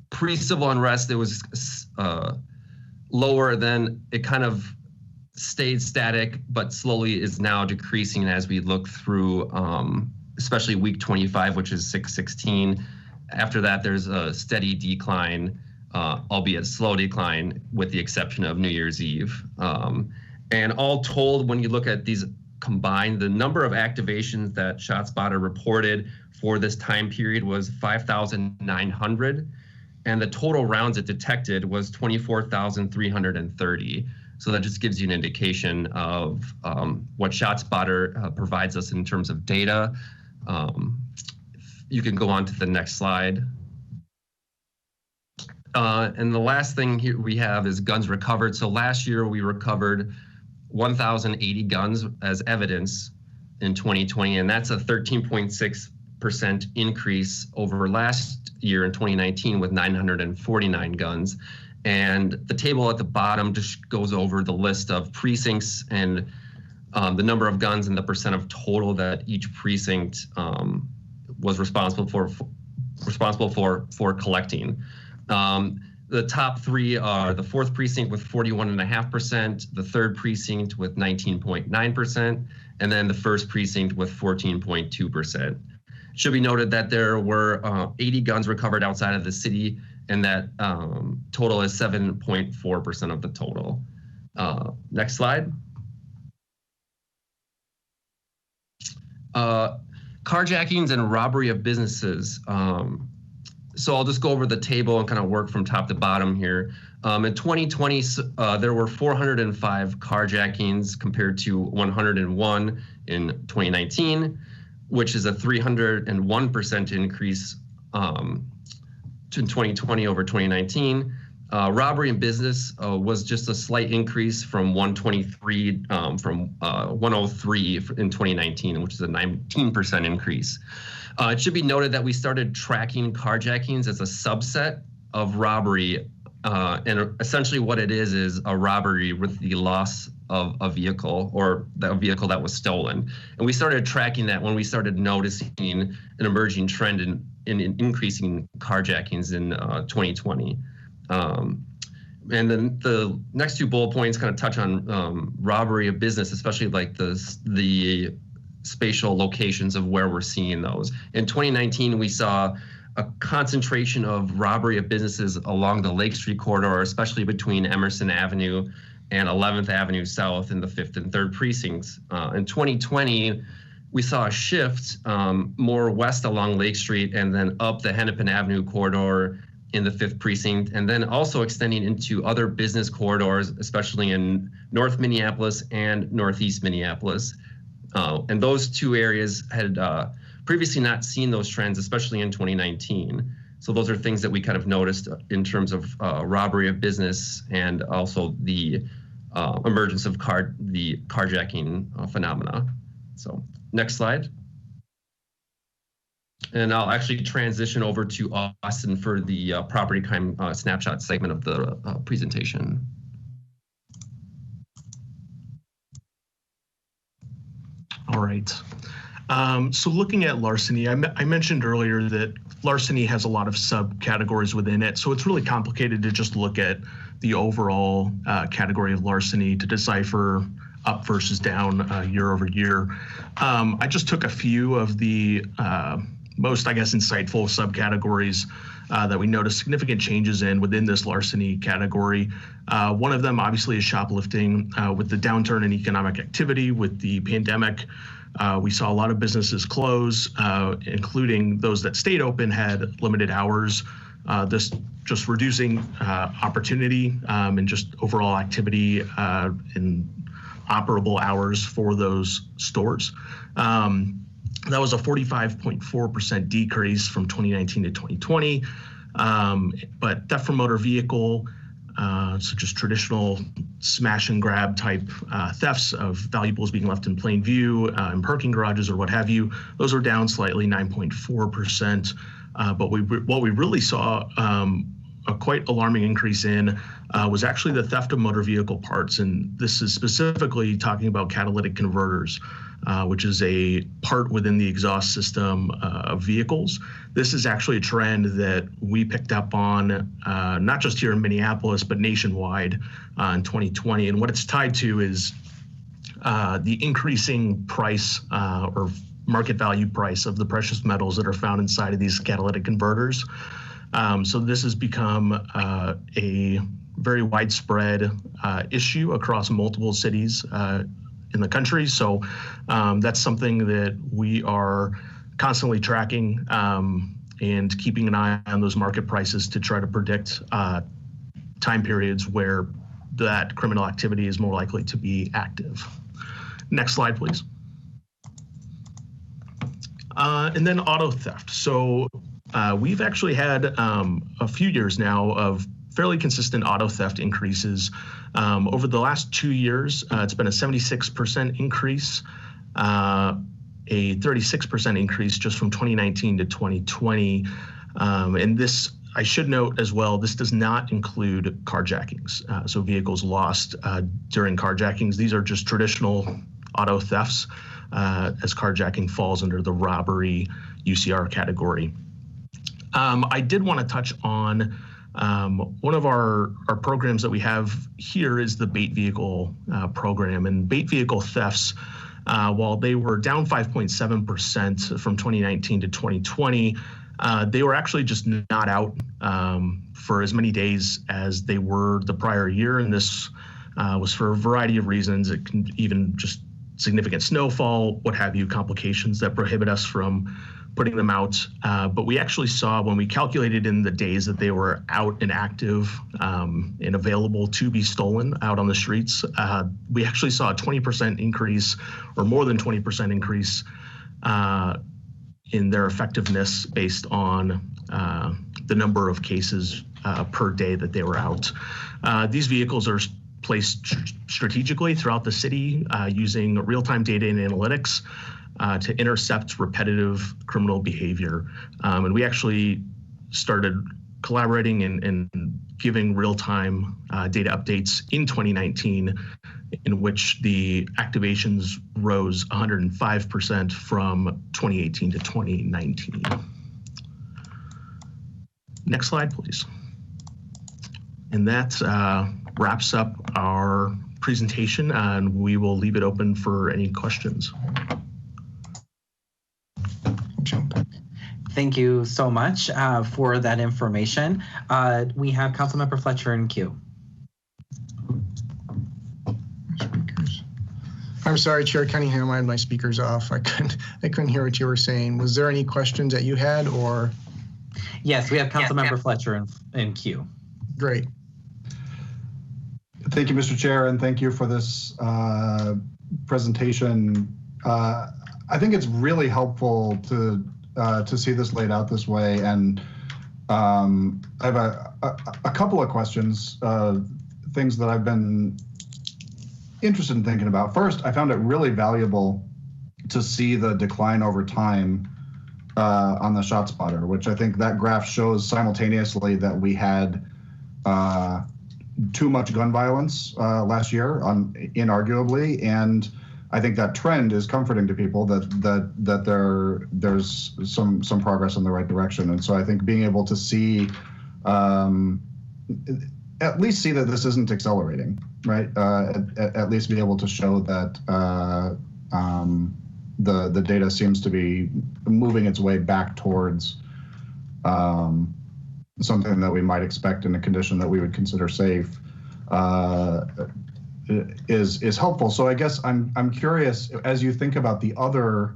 pre-civil unrest, it was lower, then it kind of stayed static, but slowly is now decreasing as we look through, especially week 25, which is 616. After that, there's a steady decline, albeit slow decline, with the exception of New Year's Eve. And all told, when you look at these combined, the number of activations that ShotSpotter reported for this time period was 5,900. And the total rounds it detected was 24,330. So that just gives you an indication of what ShotSpotter provides us in terms of data. You can go on to the next slide. And the last thing here we have is guns recovered. So last year we recovered 1,080 guns as evidence in 2020, and that's a 13.6% increase over last year in 2019 with 949 guns. And the table at the bottom just goes over the list of precincts and the number of guns and the percent of total that each precinct was responsible for collecting. The top three are the 4th precinct with 41.5%, the 3rd precinct with 19.9%, and then the 1st precinct with 14.2%. It should be noted that there were 80 guns recovered outside of the city, and that total is 7.4% of the total. Next slide. Carjackings and robbery of businesses. So I'll just go over the table and kind of work from top to bottom here. In 2020, there were 405 carjackings compared to 101 in 2019, which is a 301% increase in 2020 over 2019. Robbery in business was just a slight increase from 123 from 103 in 2019, which is a 19% increase. It should be noted that we started tracking carjackings as a subset of robbery, and essentially what it is a robbery with the loss of a vehicle or the vehicle that was stolen. And we started tracking that when we started noticing an emerging trend in increasing carjackings in 2020. And then the next 2 bullet points kind of touch on robbery of business, especially like the spatial locations of where we're seeing those. In 2019, we saw a concentration of robbery of businesses along the Lake Street corridor, especially between Emerson Avenue and 11th Avenue South in the 5th and 3rd precincts. In 2020, we saw a shift more west along Lake Street and then up the Hennepin Avenue corridor in the 5th precinct, and then also extending into other business corridors, especially in North Minneapolis and Northeast Minneapolis. And those 2 areas had previously not seen those trends, especially in 2019. So those are things that we kind of noticed in terms of robbery of business and also the emergence of the carjacking phenomena. So next slide. And I'll actually transition over to Austin for the property crime snapshot segment of the presentation. All right. So looking at larceny, I mentioned earlier that larceny has a lot of subcategories within it. So it's really complicated to just look at the overall category of larceny to decipher up versus down year over year. I just took a few of the most, I guess, insightful subcategories that we noticed significant changes in within this larceny category. One of them obviously is shoplifting. With the downturn in economic activity with the pandemic, we saw a lot of businesses close, including those that stayed open had limited hours. This just reducing opportunity and just overall activity in operable hours for those stores. That was a 45.4% decrease from 2019 to 2020. But theft from motor vehicle, so just traditional smash and grab type thefts of valuables being left in plain view in parking garages or what have you, those were down slightly, 9.4%. But what we really saw a quite alarming increase in was actually the theft of motor vehicle parts. And this is specifically talking about catalytic converters, which is a part within the exhaust system of vehicles. This is actually a trend that we picked up on, not just here in Minneapolis, but nationwide in 2020. And what it's tied to is the increasing price or market value price of the precious metals that are found inside of these catalytic converters. So this has become a very widespread issue across multiple cities in the country. So that's something that we are constantly tracking and keeping an eye on those market prices to try to predict time periods where that criminal activity is more likely to be active. Next slide, please. And then auto theft. So we've actually had a few years now of fairly consistent auto theft increases. Over the last 2 years, it's been a 76% increase, a 36% increase just from 2019 to 2020. And this, I should note as well, this does not include carjackings. So vehicles lost during carjackings. These are just traditional auto thefts, as carjacking falls under the robbery UCR category. I did want to touch on one of our programs that we have here is the bait vehicle program. And bait vehicle thefts, while they were down 5.7% from 2019 to 2020, they were actually just not out for as many days as they were the prior year. And this was for a variety of reasons. It can even just significant snowfall, what have you, complications that prohibit us from putting them out. But we actually saw when we calculated in the days that they were out and active and available to be stolen out on the streets, we actually saw a 20% increase or more than 20% increase in their effectiveness based on the number of cases per day that they were out. These vehicles are placed strategically throughout the city using real-time data and analytics to intercept repetitive criminal behavior. And we actually started collaborating and giving real-time data updates in 2019, in which the activations rose 105% from 2018 to 2019. Next slide, please. And that wraps up our presentation, and we will leave it open for any questions. Thank you so much for that information. We have Councilmember Fletcher in queue. I'm sorry, Chair Cunningham, I had my speakers off. I couldn't hear what you were saying. Was there any questions that you had, or? Yes, we have Councilmember Fletcher in queue. Great. Thank you, Mr. Chair, and thank you for this presentation. I think it's really helpful to see this laid out this way, and I have a couple of questions, things that I've been interested in thinking about. First, I found it really valuable to see the decline over time on the ShotSpotter, which I think that graph shows simultaneously that we had too much gun violence last year, inarguably, and I think that trend is comforting to people that there's some progress in the right direction. And so I think being able to see, at least see that this isn't accelerating, right? At least be able to show that the data seems to be moving its way back towards something that we might expect in a condition that we would consider safe. Is helpful. So I guess I'm curious, as you think about the other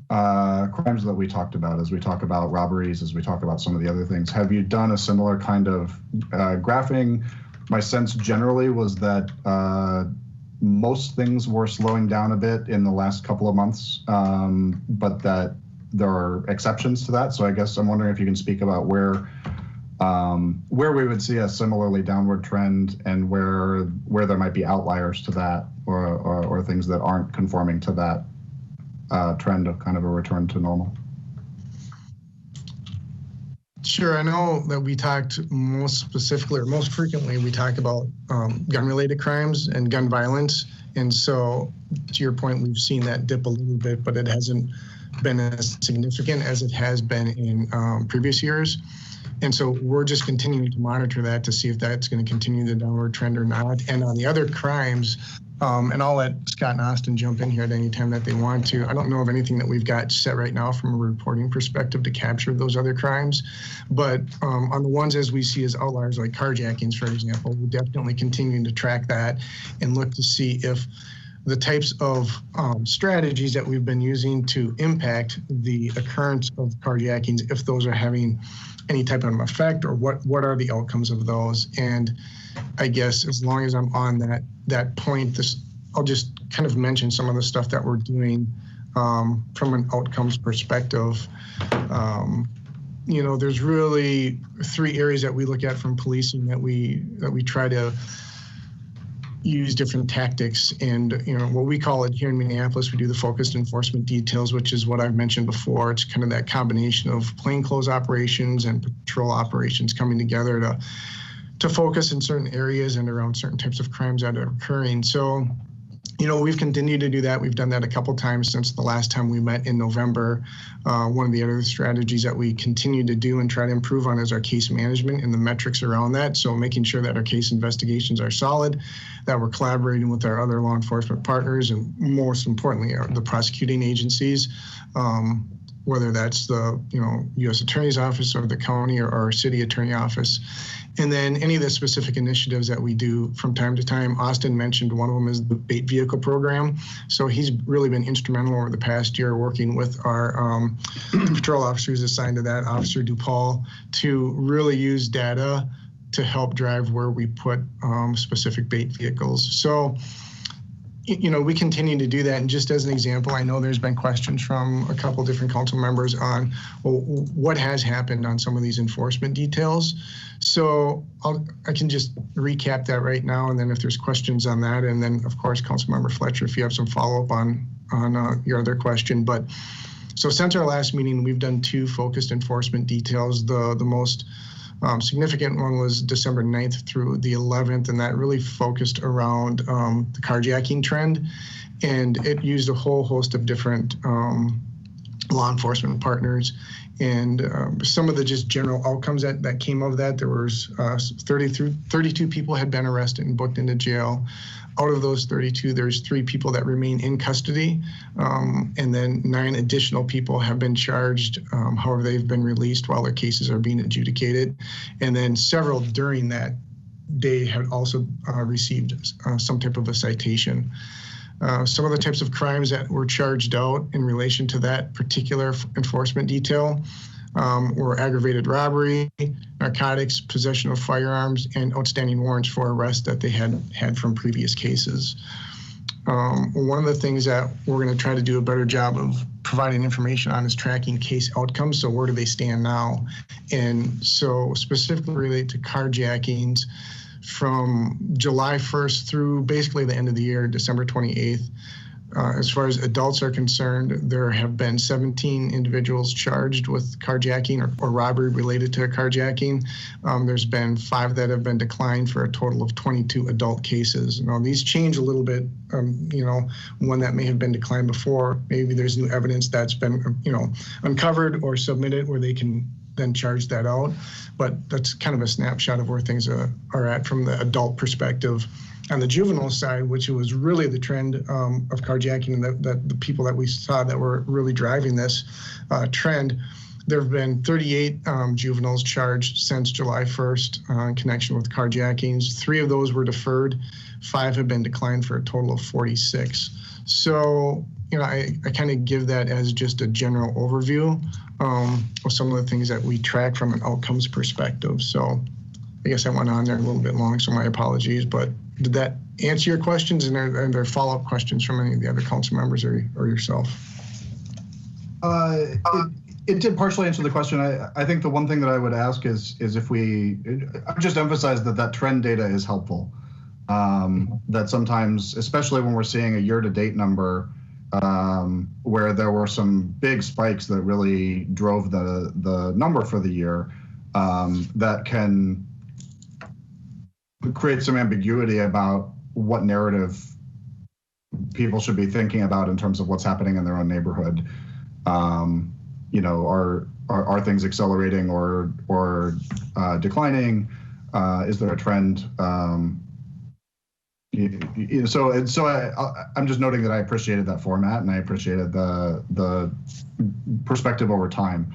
crimes that we talked about, as we talk about robberies, as we talk about some of the other things, have you done a similar kind of graphing? My sense generally was that most things were slowing down a bit in the last couple of months, but that there are exceptions to that. So I guess I'm wondering if you can speak about where we would see a similarly downward trend and where there might be outliers to that, or things that aren't conforming to that trend of kind of a return to normal. Sure, I know that we talked most specifically, or most frequently, we talk about gun-related crimes and gun violence. And so, to your point, we've seen that dip a little bit, but it hasn't been as significant as it has been in previous years. And so we're just continuing to monitor that to see if that's going to continue the downward trend or not. And on the other crimes, and I'll let Scott and Austin jump in here at any time that they want to. I don't know of anything that we've got set right now from a reporting perspective to capture those other crimes. But on the ones as we see as outliers, like carjackings, for example, we're definitely continuing to track that and look to see if the types of strategies that we've been using to impact the occurrence of carjackings, if those are having any type of effect, or what are the outcomes of those. And I guess as long as I'm on that point, I'll just kind of mention some of the stuff that we're doing from an outcomes perspective. There's really 3 areas that we look at from policing that we try to use different tactics. And what we call it here in Minneapolis, we do the focused enforcement details, which is what I've mentioned before. It's kind of that combination of plainclothes operations and patrol operations coming together to focus in certain areas and around certain types of crimes that are occurring. So We've continued to do that. We've done that a couple times since the last time we met in November. One of the other strategies that we continue to do and try to improve on is our case management and the metrics around that. So making sure that our case investigations are solid, that we're collaborating with our other law enforcement partners, and most importantly, the prosecuting agencies, whether that's the U.S. Attorney's Office or the county or our city attorney office. And then any of the specific initiatives that we do from time to time. Austin mentioned one of them is the bait vehicle program. So he's really been instrumental over the past year working with our patrol officers assigned to that, Officer DuPaul, to really use data to help drive where we put specific bait vehicles. So, we continue to do that. And just as an example, I know there's been questions from a couple different council members on what has happened on some of these enforcement details. So I can just recap that right now, and then if there's questions on that, and then of course, Councilmember Fletcher, if you have some follow-up on your other question. But so since our last meeting, we've done 2 focused enforcement details. The most significant one was December 9th through the 11th, and that really focused around the carjacking trend. And it used a whole host of different law enforcement partners. And some of the just general outcomes that came of that, there was 32 people had been arrested and booked into jail. Out of those 32, there's 3 people that remain in custody, and then 9 additional people have been charged. However, they've been released while their cases are being adjudicated. And then several during that day had also received some type of a citation. Some of the types of crimes that were charged out in relation to that particular enforcement detail were aggravated robbery, narcotics, possession of firearms, and outstanding warrants for arrest that they had from previous cases. One of the things that we're going to try to do a better job of providing information on is tracking case outcomes. So where do they stand now? And so specifically related to carjackings, from July 1st through basically the end of the year, December 28th. As far as adults are concerned, there have been 17 individuals charged with carjacking or robbery related to a carjacking. There's been 5 that have been declined for a total of 22 adult cases. Now, these change a little bit, one that may have been declined before, maybe there's new evidence that's been, uncovered or submitted where they can then charge that out. But that's kind of a snapshot of where things are at from the adult perspective. On the juvenile side, which was really the trend of carjacking, that the people that we saw that were really driving this trend, there have been 38 juveniles charged since July 1st in connection with carjackings. 3 of those were deferred. 5 have been declined for a total of 46. So, I kind of give that as just a general overview of some of the things that we track from an outcomes perspective. So I guess I went on there a little bit long, so my apologies, but did that answer your questions? And are there follow-up questions from any of the other council members or yourself? It did partially answer the question. I think the one thing that I would ask is if I just emphasize that trend data is helpful. That sometimes, especially when we're seeing a year-to-date number, where there were some big spikes that really drove the number for the year, that can create some ambiguity about what narrative people should be thinking about in terms of what's happening in their own neighborhood. Are things accelerating or declining? Is there a trend? So I'm just noting that I appreciated that format and I appreciated the perspective over time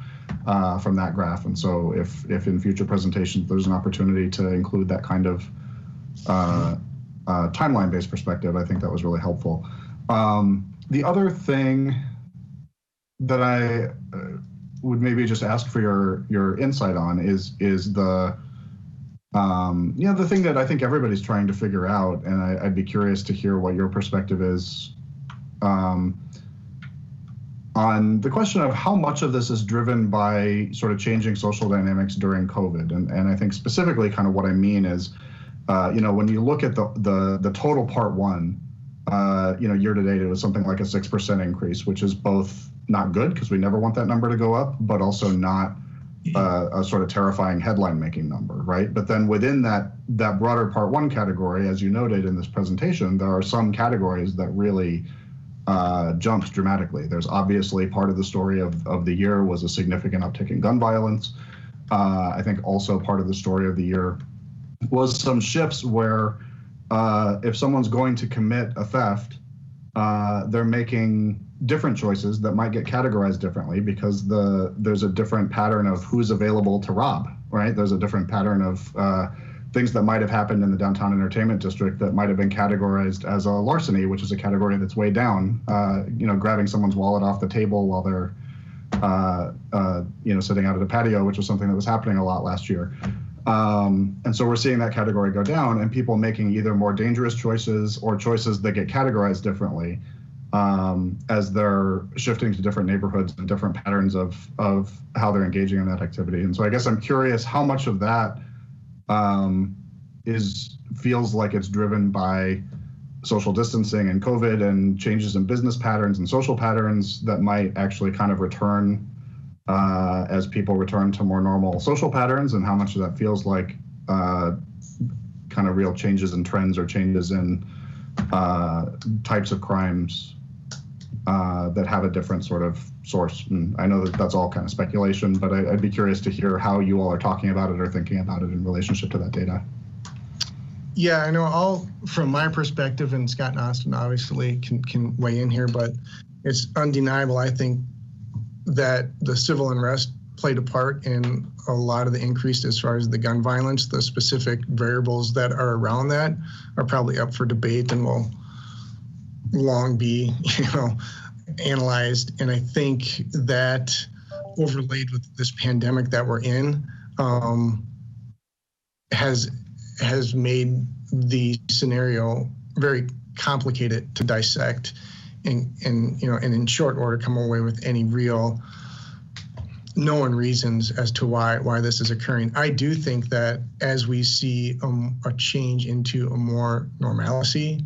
from that graph. And so if in future presentations there's an opportunity to include that kind of timeline-based perspective, I think that was really helpful. The other thing that I would maybe just ask for your insight on is the the thing that I think everybody's trying to figure out, and I'd be curious to hear what your perspective is on the question of how much of this is driven by sort of changing social dynamics during COVID. And I think specifically kind of what I mean is, when you look at the total part 1, year to date, it was something like a 6% increase, which is both not good because we never want that number to go up, but also not a sort of terrifying headline-making number, right? But then within that broader Part 1 category, as you noted in this presentation, there are some categories that really jumped dramatically. There's obviously part of the story of the year was a significant uptick in gun violence. I think also part of the story of the year was some shifts where if someone's going to commit a theft, they're making different choices that might get categorized differently because there's a different pattern of who's available to rob, right? There's a different pattern of things that might have happened in the downtown entertainment district that might have been categorized as a larceny, which is a category that's way down, grabbing someone's wallet off the table while they're, sitting out at a patio, which was something that was happening a lot last year. And so we're seeing that category go down and people making either more dangerous choices or choices that get categorized differently as they're shifting to different neighborhoods and different patterns of how they're engaging in that activity. And so I guess I'm curious how much of that feels like it's driven by social distancing and COVID and changes in business patterns and social patterns that might actually kind of return as people return to more normal social patterns, and how much of that feels like kind of real changes in trends or changes in types of crimes that have a different sort of source. And I know that that's all kind of speculation, but I'd be curious to hear how you all are talking about it or thinking about it in relationship to that data. Yeah, I know from my perspective, and Scott and Austin obviously can weigh in here, but it's undeniable, I think, that the civil unrest played a part in a lot of the increase as far as the gun violence. The specific variables that are around that are probably up for debate and will long be, analyzed. And I think that overlaid with this pandemic that we're in has made the scenario very complicated to dissect and in short order come away with any real known reasons as to why this is occurring. I do think that as we see a change into a more normalcy,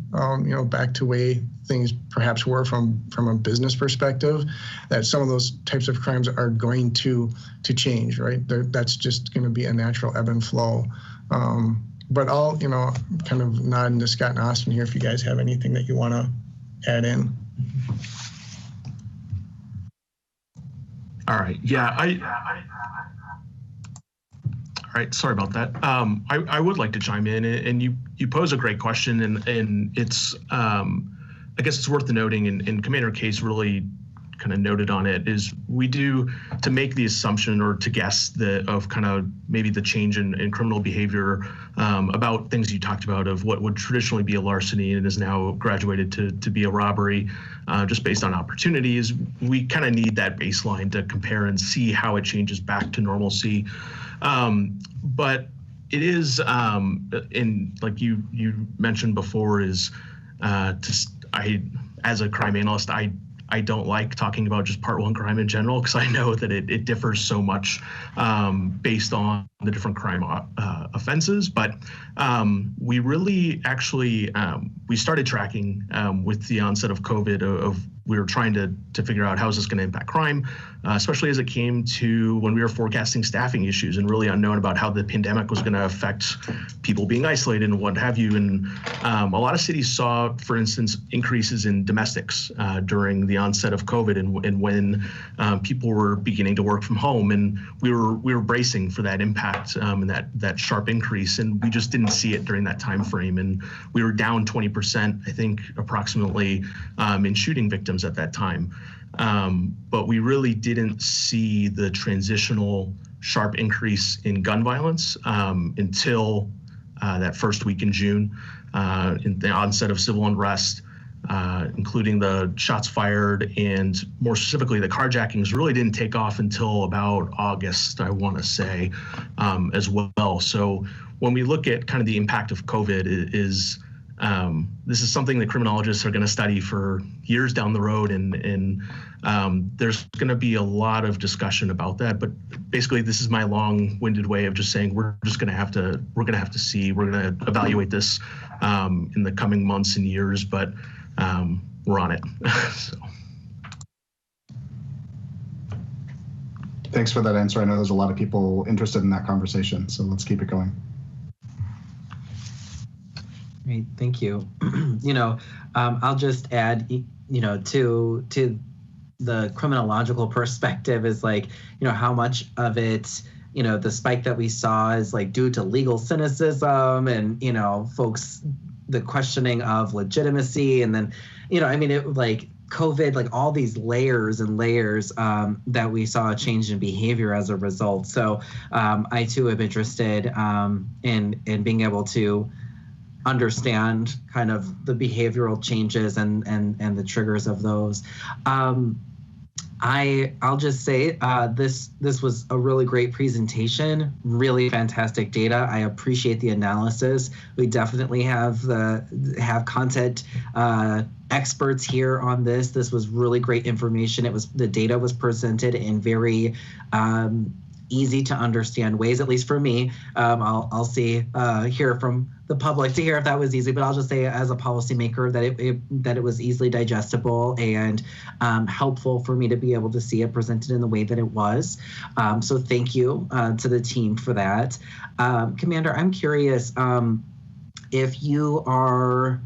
back to way things perhaps were from a business perspective, that some of those types of crimes are going to change, right? That's just going to be a natural ebb and flow. But I'll, kind of nod to Scott and Austin here if you guys have anything that you want to add in. All right. Yeah. All right. Sorry about that. I would like to chime in, and you pose a great question, and it's I guess it's worth noting, and Commander Case really kind of noted on it, is we do to make the assumption or to guess of kind of maybe the change in criminal behavior about things you talked about of what would traditionally be a larceny and is now graduated to be a robbery just based on opportunities. We kind of need that baseline to compare and see how it changes back to normalcy. But it is, in like you mentioned before, is as a crime analyst, I don't like talking about just Part 1 crime in general because I know that it differs so much based on the different crime offenses. But we really actually, we started tracking with the onset of COVID we were trying to figure out how is this going to impact crime, especially as it came to when we were forecasting staffing issues and really unknown about how the pandemic was going to affect people being isolated and what have you. And a lot of cities saw, for instance, increases in domestics during the onset of COVID and when people were beginning to work from home. And we were bracing for that impact and that sharp increase. And we just didn't see it during that time frame. And we were down 20%, I think, approximately in shooting victims at that time. But we really didn't see the transitional sharp increase in gun violence until that first week in June, in the onset of civil unrest, including the shots fired and more specifically the carjackings really didn't take off until about August, I want to say, as well. So when we look at kind of the impact of COVID this is something that criminologists are going to study for years down the road, and there's going to be a lot of discussion about that. But basically, this is my long-winded way of just saying we're going to have to see, we're going to evaluate this in the coming months and years, but we're on it. So. Thanks for that answer. I know there's a lot of people interested in that conversation, so let's keep it going. Great, thank you. I'll just add, to the criminological perspective is like, how much of it, the spike that we saw is like due to legal cynicism and, folks, the questioning of legitimacy. And then, it like COVID, like all these layers and layers that we saw a change in behavior as a result. So I too am interested in being able to understand kind of the behavioral changes and the triggers of those. I'll just say this was a really great presentation, really fantastic data. I appreciate the analysis. We definitely have content experts here on this. This was really great information. The data was presented in very easy to understand ways, at least for me. I'll hear from the public to hear if that was easy, but I'll just say as a policymaker that it was easily digestible and helpful for me to be able to see it presented in the way that it was. So thank you to the team for that. Commander, I'm curious if you are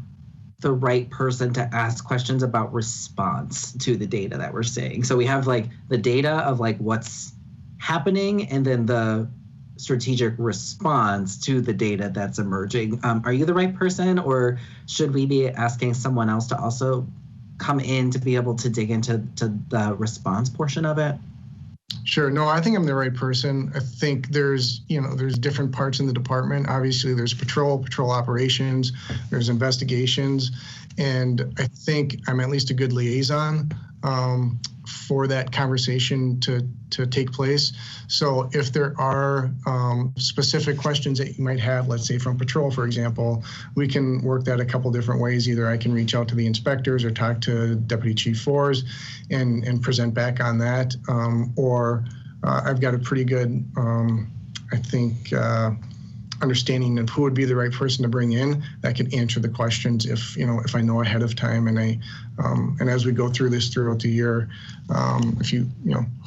the right person to ask questions about response to the data that we're seeing. So we have like the data of like what's happening and then the strategic response to the data that's emerging. Are you the right person, or should we be asking someone else to also come in to be able to dig into the response portion of it? Sure. No, I think I'm the right person. I think there's different parts in the department. Obviously, there's patrol operations, there's investigations, and I think I'm at least a good liaison for that conversation to take place. So if there are specific questions that you might have, let's say from patrol, for example, we can work that a couple different ways. Either I can reach out to the inspectors or talk to Deputy Chief Forrs and present back on that. Or I've got a pretty good, I think, understanding of who would be the right person to bring in that can answer the questions if I know ahead of time, and as we go through this throughout the year, if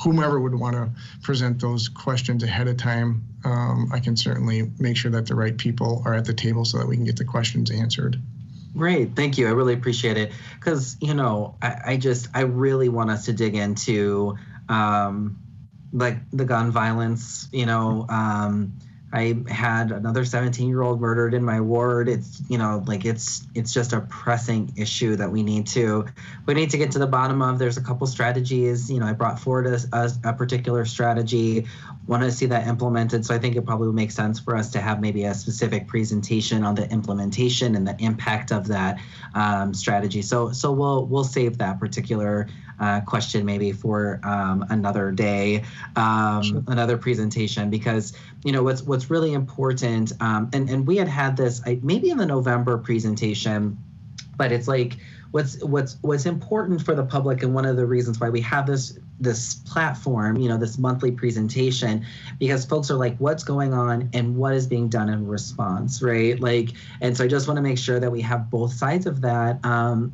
whomever would want to present those questions ahead of time, I can certainly make sure that the right people are at the table so that we can get the questions answered. Great, thank you. I really appreciate it because I really want us to dig into like the gun violence. I had another 17-year-old murdered in my ward. It's it's just a pressing issue that we need to get to the bottom of. There's a couple strategies. I brought forward a particular strategy. Want to see that implemented. So I think it probably would make sense for us to have maybe a specific presentation on the implementation and the impact of that strategy. So we'll save that particular question maybe for another day, another presentation, because what's really important, and we had this maybe in the November presentation, but it's like what's important for the public, and one of the reasons why we have this platform, this monthly presentation, because folks are like, what's going on and what is being done in response, right? And so I just want to make sure that we have both sides of that,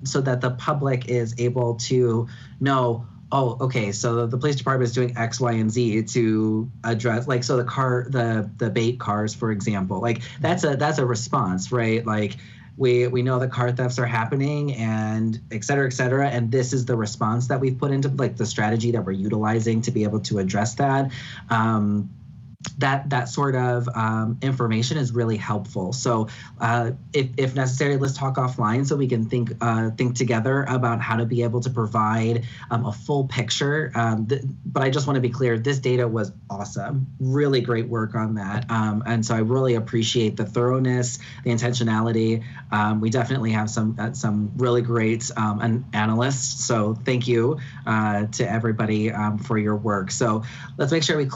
so that the public is able to know, oh, okay, so the police department is doing X, Y, and Z to address, so the bait cars, for example, that's a response, right? We know that car thefts are happening and et cetera, and this is the response that we've put into the strategy that we're utilizing to be able to address that. That sort of information is really helpful. So if necessary, let's talk offline so we can think together about how to be able to provide a full picture. But I just want to be clear, this data was awesome. Really great work on that. And so I really appreciate the thoroughness, the intentionality. We definitely have some really great analysts. So thank you to everybody for your work. So let's make sure we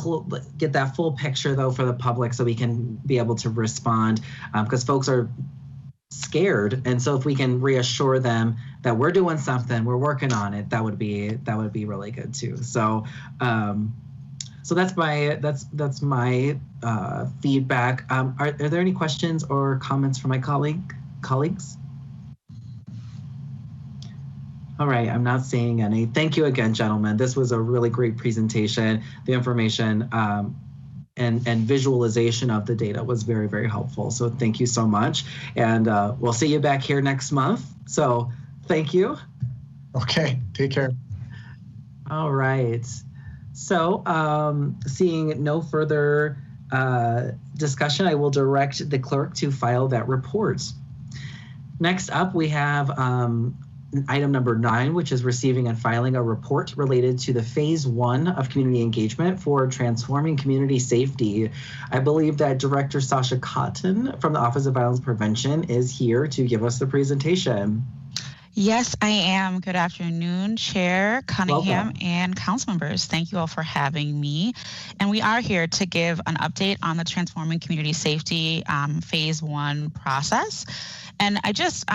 get that full picture though for the public so we can be able to respond, because folks are scared, and so if we can reassure them that we're doing something, we're working on it, that would be really good too. So so that's my feedback. Are there any questions or comments from my colleagues? All right, I'm not seeing any. Thank you again, gentlemen. This was a really great presentation. The information and visualization of the data was very, very helpful. So thank you so much. And we'll see you back here next month. So thank you. Okay, take care. All right. So seeing no further discussion, I will direct the clerk to file that report. Next up, we have item number 9, which is receiving and filing a report related to the phase 1 of community engagement for transforming community safety. I believe that Director Sasha Cotton from the Office of Violence Prevention is here to give us the presentation. Yes, I am. Good afternoon, Chair Cunningham Welcome. and council members. Thank you all for having me. And we are here to give an update on the Transforming Community Safety Phase 1 process. And I just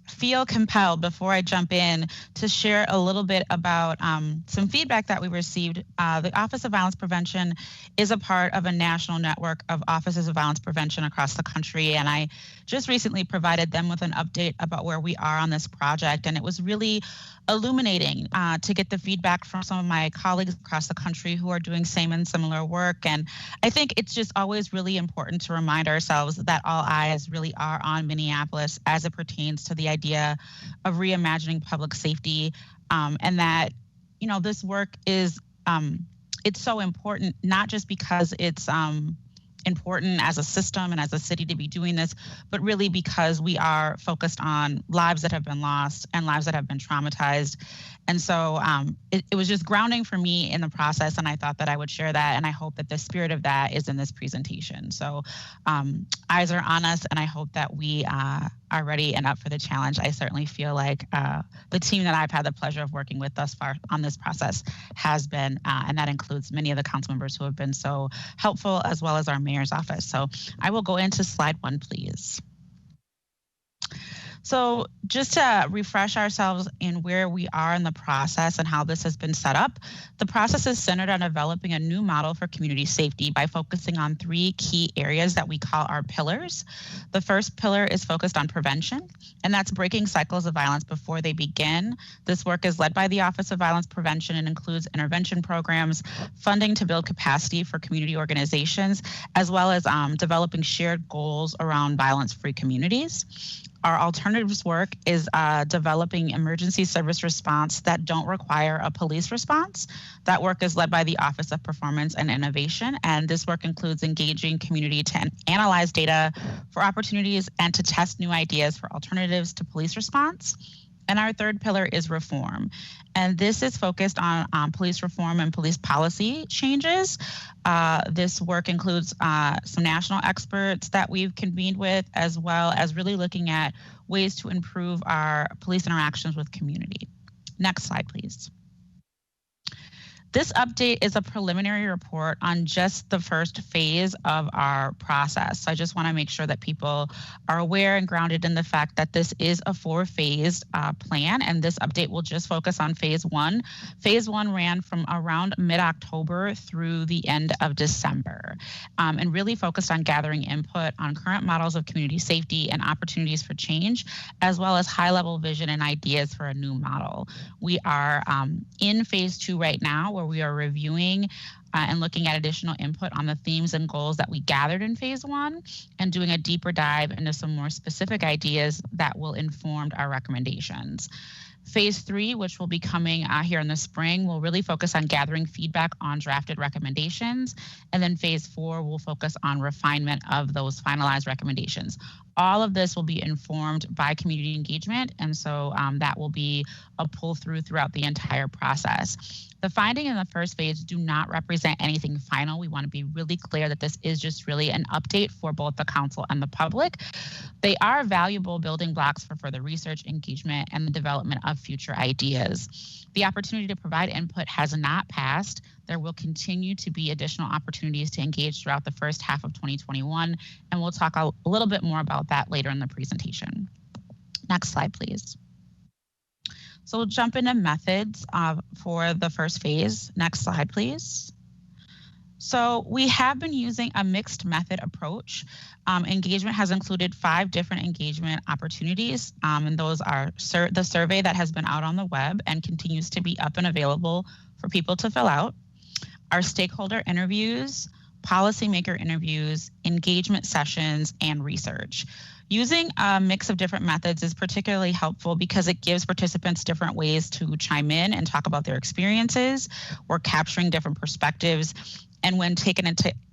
feel compelled before I jump in to share a little bit about some feedback that we received. The Office of Violence Prevention is a part of a national network of offices of violence prevention across the country, and I just recently provided them with an update about where we are on this project, and it was really illuminating to get the feedback from some of my colleagues across the country who are doing same and similar work. And I think it's just always really important to remind ourselves that all eyes really are on Minneapolis as it pertains to the idea of reimagining public safety, and that, you know, this work is it's so important, not just because it's important as a system and as a city to be doing this, but really because we are focused on lives that have been lost and lives that have been traumatized. And so it was just grounding for me in the process, and I thought that I would share that, and I hope that the spirit of that is in this presentation. So eyes are on us, and I hope that we are ready and up for the challenge. I certainly feel like the team that I've had the pleasure of working with thus far on this process has been, and that includes many of the council members who have been so helpful, as well as our mayor's office. So I will go into slide 1, please. So just to refresh ourselves in where we are in the process and how this has been set up, the process is centered on developing a new model for community safety by focusing on 3 key areas that we call our pillars. The first pillar is focused on prevention, and that's breaking cycles of violence before they begin. This work is led by the Office of Violence Prevention and includes intervention programs, funding to build capacity for community organizations, as well as developing shared goals around violence-free communities. Our alternatives work is developing emergency service response that don't require a police response. That work is led by the Office of Performance and Innovation, and this work includes engaging community to analyze data for opportunities and to test new ideas for alternatives to police response. And our third pillar is reform. And this is focused on police reform and police policy changes. This work includes some national experts that we've convened with, as well as really looking at ways to improve our police interactions with community. Next slide, please. This update is a preliminary report on just the first phase of our process. So I just want to make sure that people are aware and grounded in the fact that this is a 4-phased plan, and this update will just focus on phase 1. Phase 1 ran from around mid-October through the end of December, and really focused on gathering input on current models of community safety and opportunities for change, as well as high-level vision and ideas for a new model. We are in phase 2 right now, where we are reviewing and looking at additional input on the themes and goals that we gathered in phase 1 and doing a deeper dive into some more specific ideas that will inform our recommendations. Phase 3, which will be coming here in the spring, will really focus on gathering feedback on drafted recommendations. And then phase 4 will focus on refinement of those finalized recommendations. All of this will be informed by community engagement, and so that will be a pull through throughout the entire process. The findings in the first phase do not represent anything final. We want to be really clear that this is just really an update for both the council and the public. They are valuable building blocks for further research, engagement, and the development of future ideas. The opportunity to provide input has not passed. There will continue to be additional opportunities to engage throughout the first half of 2021, and we'll talk a little bit more about that later in the presentation. Next slide, please. So we'll jump into methods for the first phase. Next slide, please. So we have been using a mixed method approach. Engagement has included 5 different engagement opportunities, and those are the survey that has been out on the web and continues to be up and available for people to fill out, our stakeholder interviews, policymaker interviews, engagement sessions, and research. Using a mix of different methods is particularly helpful because it gives participants different ways to chime in and talk about their experiences. We're capturing different perspectives, and when taken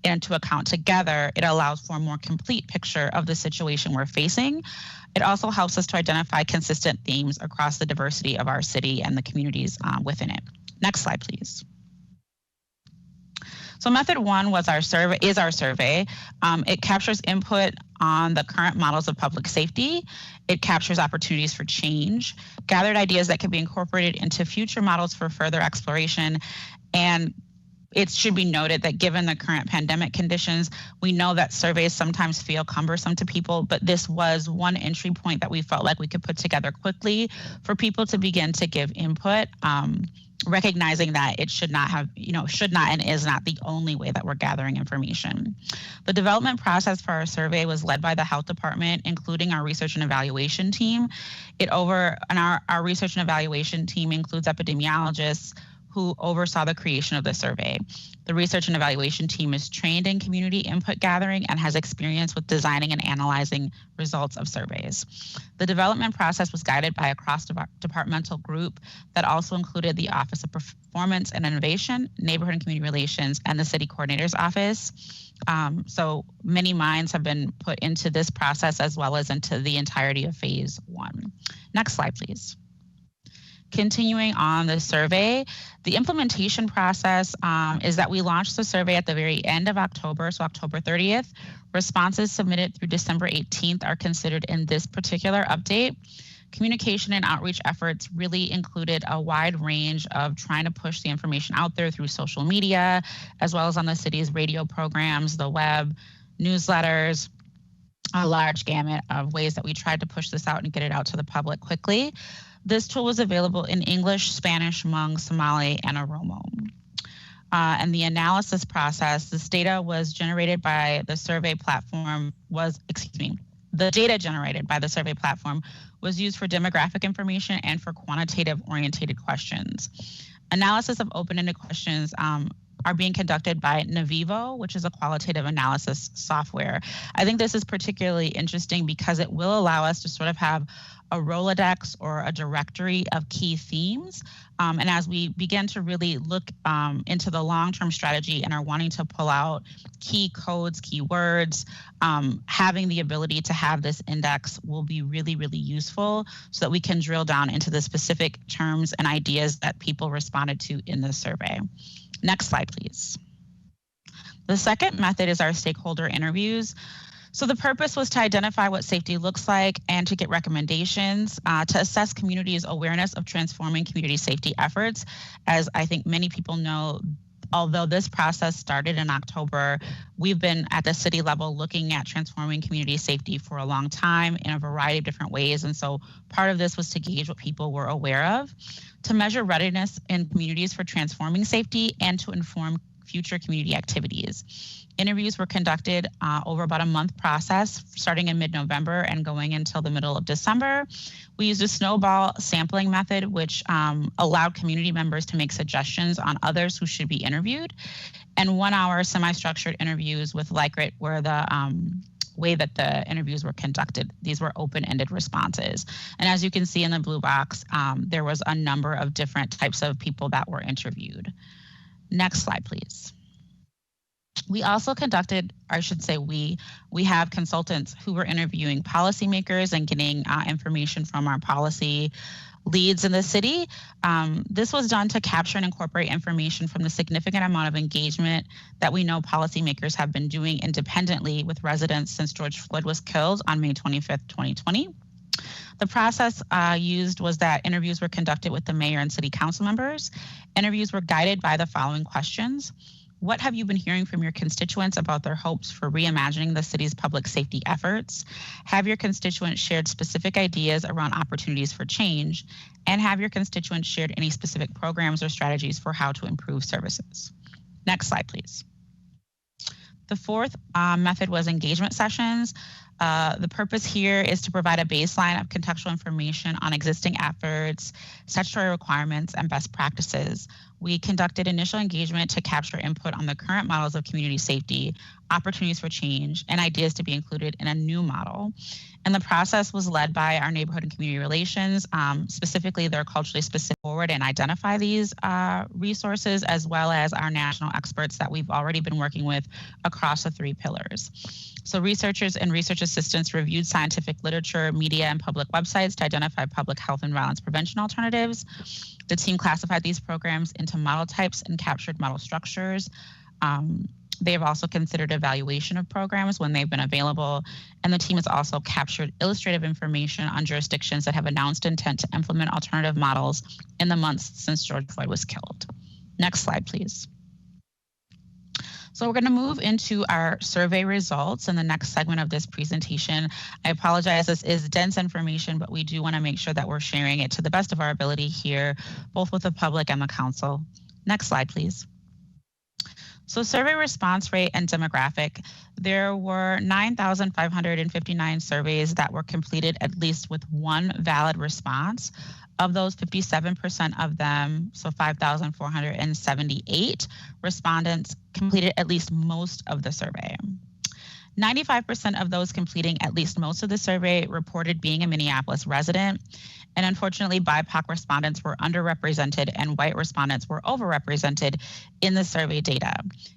into account together, it allows for a more complete picture of the situation we're facing. It also helps us to identify consistent themes across the diversity of our city and the communities within it. Next slide, please. So method 1 was our survey. It captures input on the current models of public safety. It captures opportunities for change, gathered ideas that can be incorporated into future models for further exploration. And it should be noted that given the current pandemic conditions, we know that surveys sometimes feel cumbersome to people, but this was one entry point that we felt like we could put together quickly for people to begin to give input, recognizing that it should not and is not the only way that we're gathering information. The development process for our survey was led by the health department, including our research and evaluation team. Our research and evaluation team includes epidemiologists who oversaw the creation of the survey. The research and evaluation team is trained in community input gathering and has experience with designing and analyzing results of surveys. The development process was guided by a cross-departmental group that also included the Office of Performance and Innovation, Neighborhood and Community Relations, and the City Coordinator's Office. So many minds have been put into this process as well as into the entirety of phase 1. Next slide, please. Continuing on the survey, the implementation process is that we launched the survey at the very end of October, so October 30th. Responses submitted through December 18th are considered in this particular update. Communication and outreach efforts really included a wide range of trying to push the information out there through social media, as well as on the city's radio programs, the web, newsletters, a large gamut of ways that we tried to push this out and get it out to the public quickly. This tool was available in English, Spanish, Hmong, Somali, and Oromo. And the analysis process, this data was generated by the survey platform the data generated by the survey platform was used for demographic information and for quantitative orientated questions. Analysis of open-ended questions are being conducted by Navivo, which is a qualitative analysis software. I think this is particularly interesting because it will allow us to sort of have a Rolodex or a directory of key themes. And as we begin to really look into the long-term strategy and are wanting to pull out key codes, key words, having the ability to have this index will be really, really useful so that we can drill down into the specific terms and ideas that people responded to in the survey. Next slide, please. The second method is our stakeholder interviews. So the purpose was to identify what safety looks like and to get recommendations to assess communities' awareness of transforming community safety efforts. As I think many people know, although this process started in October, we've been at the city level looking at transforming community safety for a long time in a variety of different ways. And so part of this was to gauge what people were aware of, to measure readiness in communities for transforming safety, and to inform future community activities. Interviews were conducted over about a month process, starting in mid-November and going until the middle of December. We used a snowball sampling method, which allowed community members to make suggestions on others who should be interviewed. And 1-hour semi-structured interviews with Likert were the way that the interviews were conducted. These were open-ended responses. And as you can see in the blue box, there was a number of different types of people that were interviewed. Next slide, please. We also conducted, I should say we have consultants who were interviewing policymakers and getting information from our policy leads in the city. This was done to capture and incorporate information from the significant amount of engagement that we know policymakers have been doing independently with residents since George Floyd was killed on May 25th, 2020. The process used was that interviews were conducted with the mayor and city council members. Interviews were guided by the following questions. What have you been hearing from your constituents about their hopes for reimagining the city's public safety efforts? Have your constituents shared specific ideas around opportunities for change? And have your constituents shared any specific programs or strategies for how to improve services? Next slide, please. The fourth method was engagement sessions. The purpose here is to provide a baseline of contextual information on existing efforts, statutory requirements, and best practices. We conducted initial engagement to capture input on the current models of community safety, opportunities for change, and ideas to be included in a new model. And the process was led by our neighborhood and community relations, specifically their culturally specific forward and identify these resources, as well as our national experts that we've already been working with across the 3 pillars. So researchers and research assistants reviewed scientific literature, media, and public websites to identify public health and violence prevention alternatives. The team classified these programs into model types and captured model structures. They have also considered evaluation of programs when they've been available, and the team has also captured illustrative information on jurisdictions that have announced intent to implement alternative models in the months since George Floyd was killed. Next slide, please. So we're going to move into our survey results in the next segment of this presentation. I apologize, this is dense information, but we do want to make sure that we're sharing it to the best of our ability here, both with the public and the council. Next slide, please. So survey response rate and demographic. There were 9,559 surveys that were completed at least with one valid response. Of those, 57% of them, so 5,478 respondents, completed at least most of the survey. 95% of those completing at least most of the survey reported being a Minneapolis resident. And unfortunately, BIPOC respondents were underrepresented and white respondents were overrepresented in the survey data.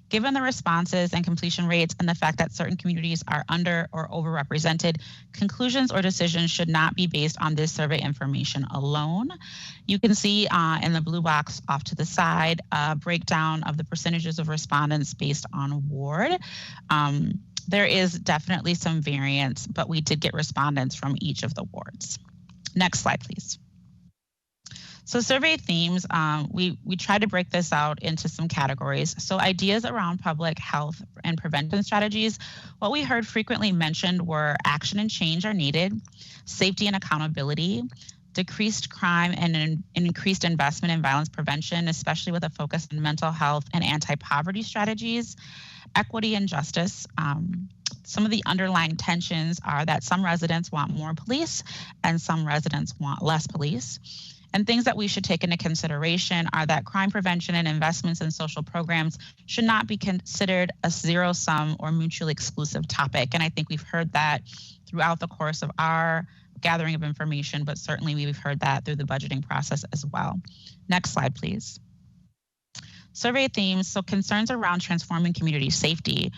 Given the responses and completion rates and the fact that certain communities are under or overrepresented, conclusions or decisions should not be based on this survey information alone. You can see in the blue box off to the side, a breakdown of the percentages of respondents based on ward. There is definitely some variance, but we did get respondents from each of the wards. Next slide, please. So survey themes, we tried to break this out into some categories. So ideas around public health and prevention strategies. What we heard frequently mentioned were action and change are needed, safety and accountability, decreased crime and an increased investment in violence prevention, especially with a focus on mental health and anti-poverty strategies, equity and justice. Some of the underlying tensions are that some residents want more police and some residents want less police. And things that we should take into consideration are that crime prevention and investments in social programs should not be considered a zero-sum or mutually exclusive topic. And I think we've heard that throughout the course of our gathering of information, but certainly we've heard that through the budgeting process as well. Next slide, please. Survey themes, so concerns around transforming community safety.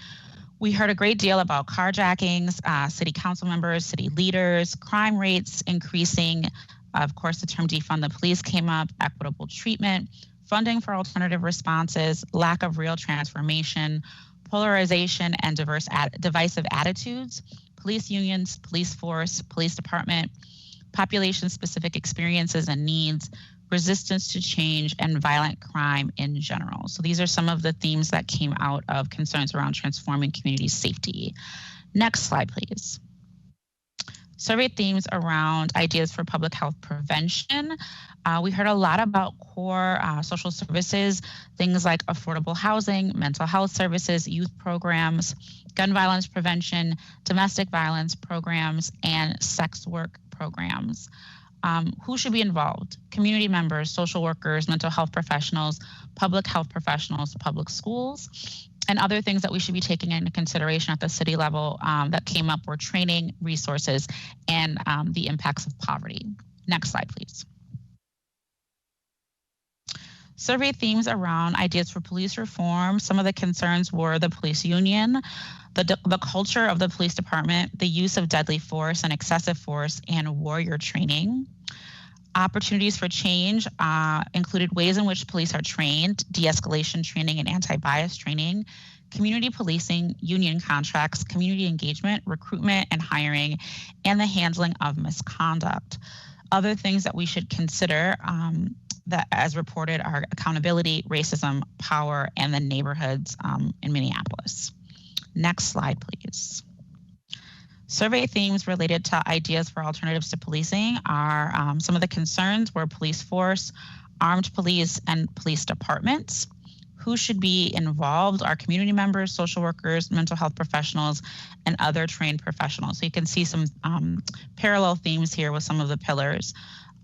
We heard a great deal about carjackings, city council members, city leaders, crime rates increasing. Of course, the term defund the police came up, equitable treatment, funding for alternative responses, lack of real transformation, polarization and divisive attitudes, police unions, police force, police department, population-specific experiences and needs, resistance to change, and violent crime in general. So these are some of the themes that came out of concerns around transforming community safety. Next slide, please. Survey themes around ideas for public health prevention. We heard a lot about core social services, things like affordable housing, mental health services, youth programs, gun violence prevention, domestic violence programs, and sex work programs. Who should be involved? Community members, social workers, mental health professionals, public health professionals, public schools, and other things that we should be taking into consideration at the city level that came up were training, resources, and the impacts of poverty. Next slide, please. Survey themes around ideas for police reform. Some of the concerns were the police union, the culture of the police department, the use of deadly force and excessive force, and warrior training. Opportunities for change included ways in which police are trained, de-escalation training and anti-bias training, community policing, union contracts, community engagement, recruitment and hiring, and the handling of misconduct. Other things that we should consider that as reported are accountability, racism, power, and the neighborhoods in Minneapolis. Next slide, please. Survey themes related to ideas for alternatives to policing are some of the concerns were police force, armed police, and police departments. Who should be involved are community members, social workers, mental health professionals, and other trained professionals. So you can see some parallel themes here with some of the pillars.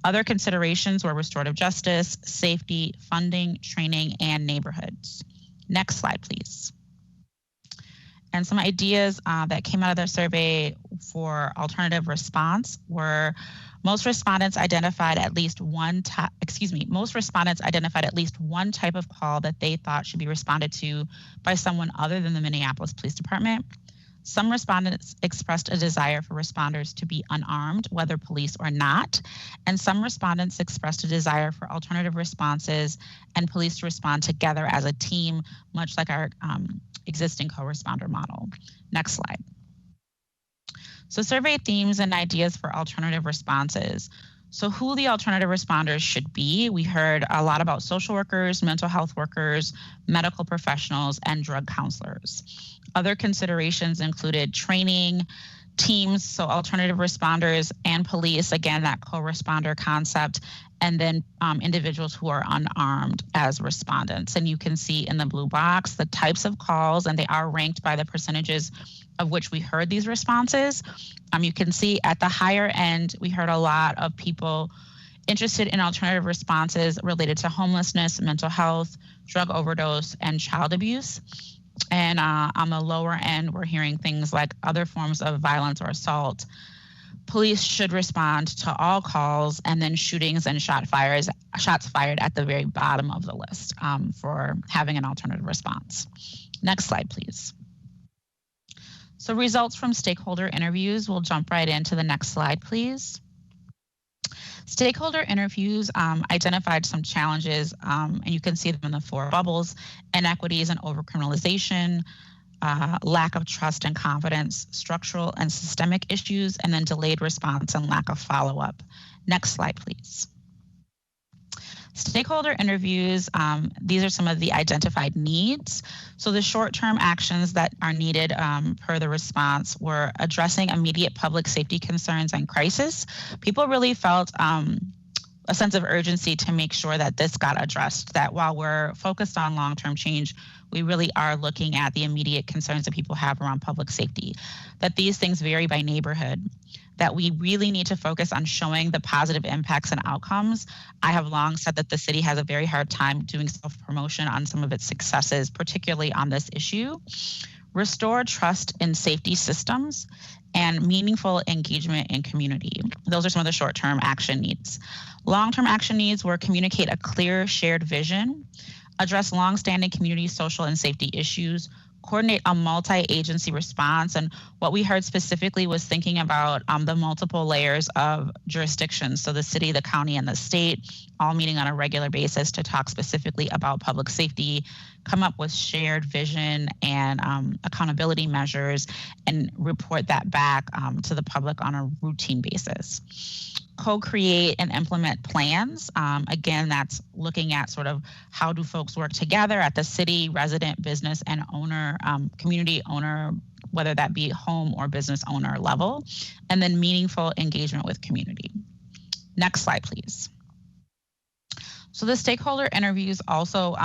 Other considerations were restorative justice, safety, funding, training, and neighborhoods. Next slide, please. And some ideas that came out of their survey for alternative response were most respondents identified at least one type of call that they thought should be responded to by someone other than the Minneapolis Police Department. Some respondents expressed a desire for responders to be unarmed, whether police or not, and some respondents expressed a desire for alternative responses and police to respond together as a team, much like our existing co-responder model. Next slide. So survey themes and ideas for alternative responses. So who the alternative responders should be, we heard a lot about social workers, mental health workers, medical professionals, and drug counselors. Other considerations included training, teams, so alternative responders and police, again, that co-responder concept, and then individuals who are unarmed as respondents. And you can see in the blue box the types of calls, and they are ranked by the percentages of which we heard these responses. You can see at the higher end, we heard a lot of people interested in alternative responses related to homelessness, mental health, drug overdose, and child abuse. And on the lower end, we're hearing things like other forms of violence or assault. Police should respond to all calls, and then shootings and shots fired at the very bottom of the list for having an alternative response. Next slide, please. So results from stakeholder interviews, we'll jump right into the next slide, please. Stakeholder interviews identified some challenges, and you can see them in the 4 bubbles: inequities and overcriminalization, lack of trust and confidence, structural and systemic issues, and then delayed response and lack of follow-up. Next slide, please. Stakeholder interviews, these are some of the identified needs. So the short-term actions that are needed per the response were addressing immediate public safety concerns and crisis. People really felt a sense of urgency to make sure that this got addressed, that while we're focused on long-term change, we really are looking at the immediate concerns that people have around public safety, that these things vary by neighborhood, that we really need to focus on showing the positive impacts and outcomes. I have long said that the city has a very hard time doing self-promotion on some of its successes, particularly on this issue. Restore trust in safety systems and meaningful engagement in community. Those are some of the short-term action needs. Long-term action needs were communicate a clear shared vision, address long-standing community, social, and safety issues, coordinate a multi-agency response. And what we heard specifically was thinking about the multiple layers of jurisdictions. So the city, the county, and the state all meeting on a regular basis to talk specifically about public safety, come up with shared vision and accountability measures, and report that back to the public on a routine basis. Co-create and implement plans. Again, that's looking at sort of how do folks work together at the city, resident, business, and owner, community owner, whether that be home or business owner level, and then meaningful engagement with community. Next slide, please. So the stakeholder interviews also,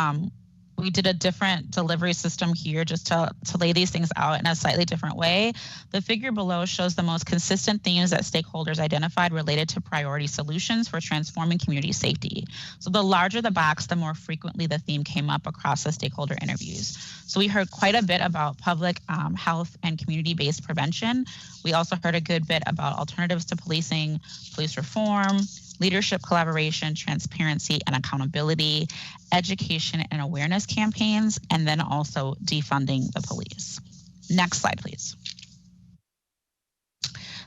we did a different delivery system here just to lay these things out in a slightly different way. The figure below shows the most consistent themes that stakeholders identified related to priority solutions for transforming community safety. So the larger the box, the more frequently the theme came up across the stakeholder interviews. So we heard quite a bit about public health and community-based prevention. We also heard a good bit about alternatives to policing, police reform, leadership collaboration, transparency and accountability, education and awareness campaigns, and then also defunding the police. Next slide, please.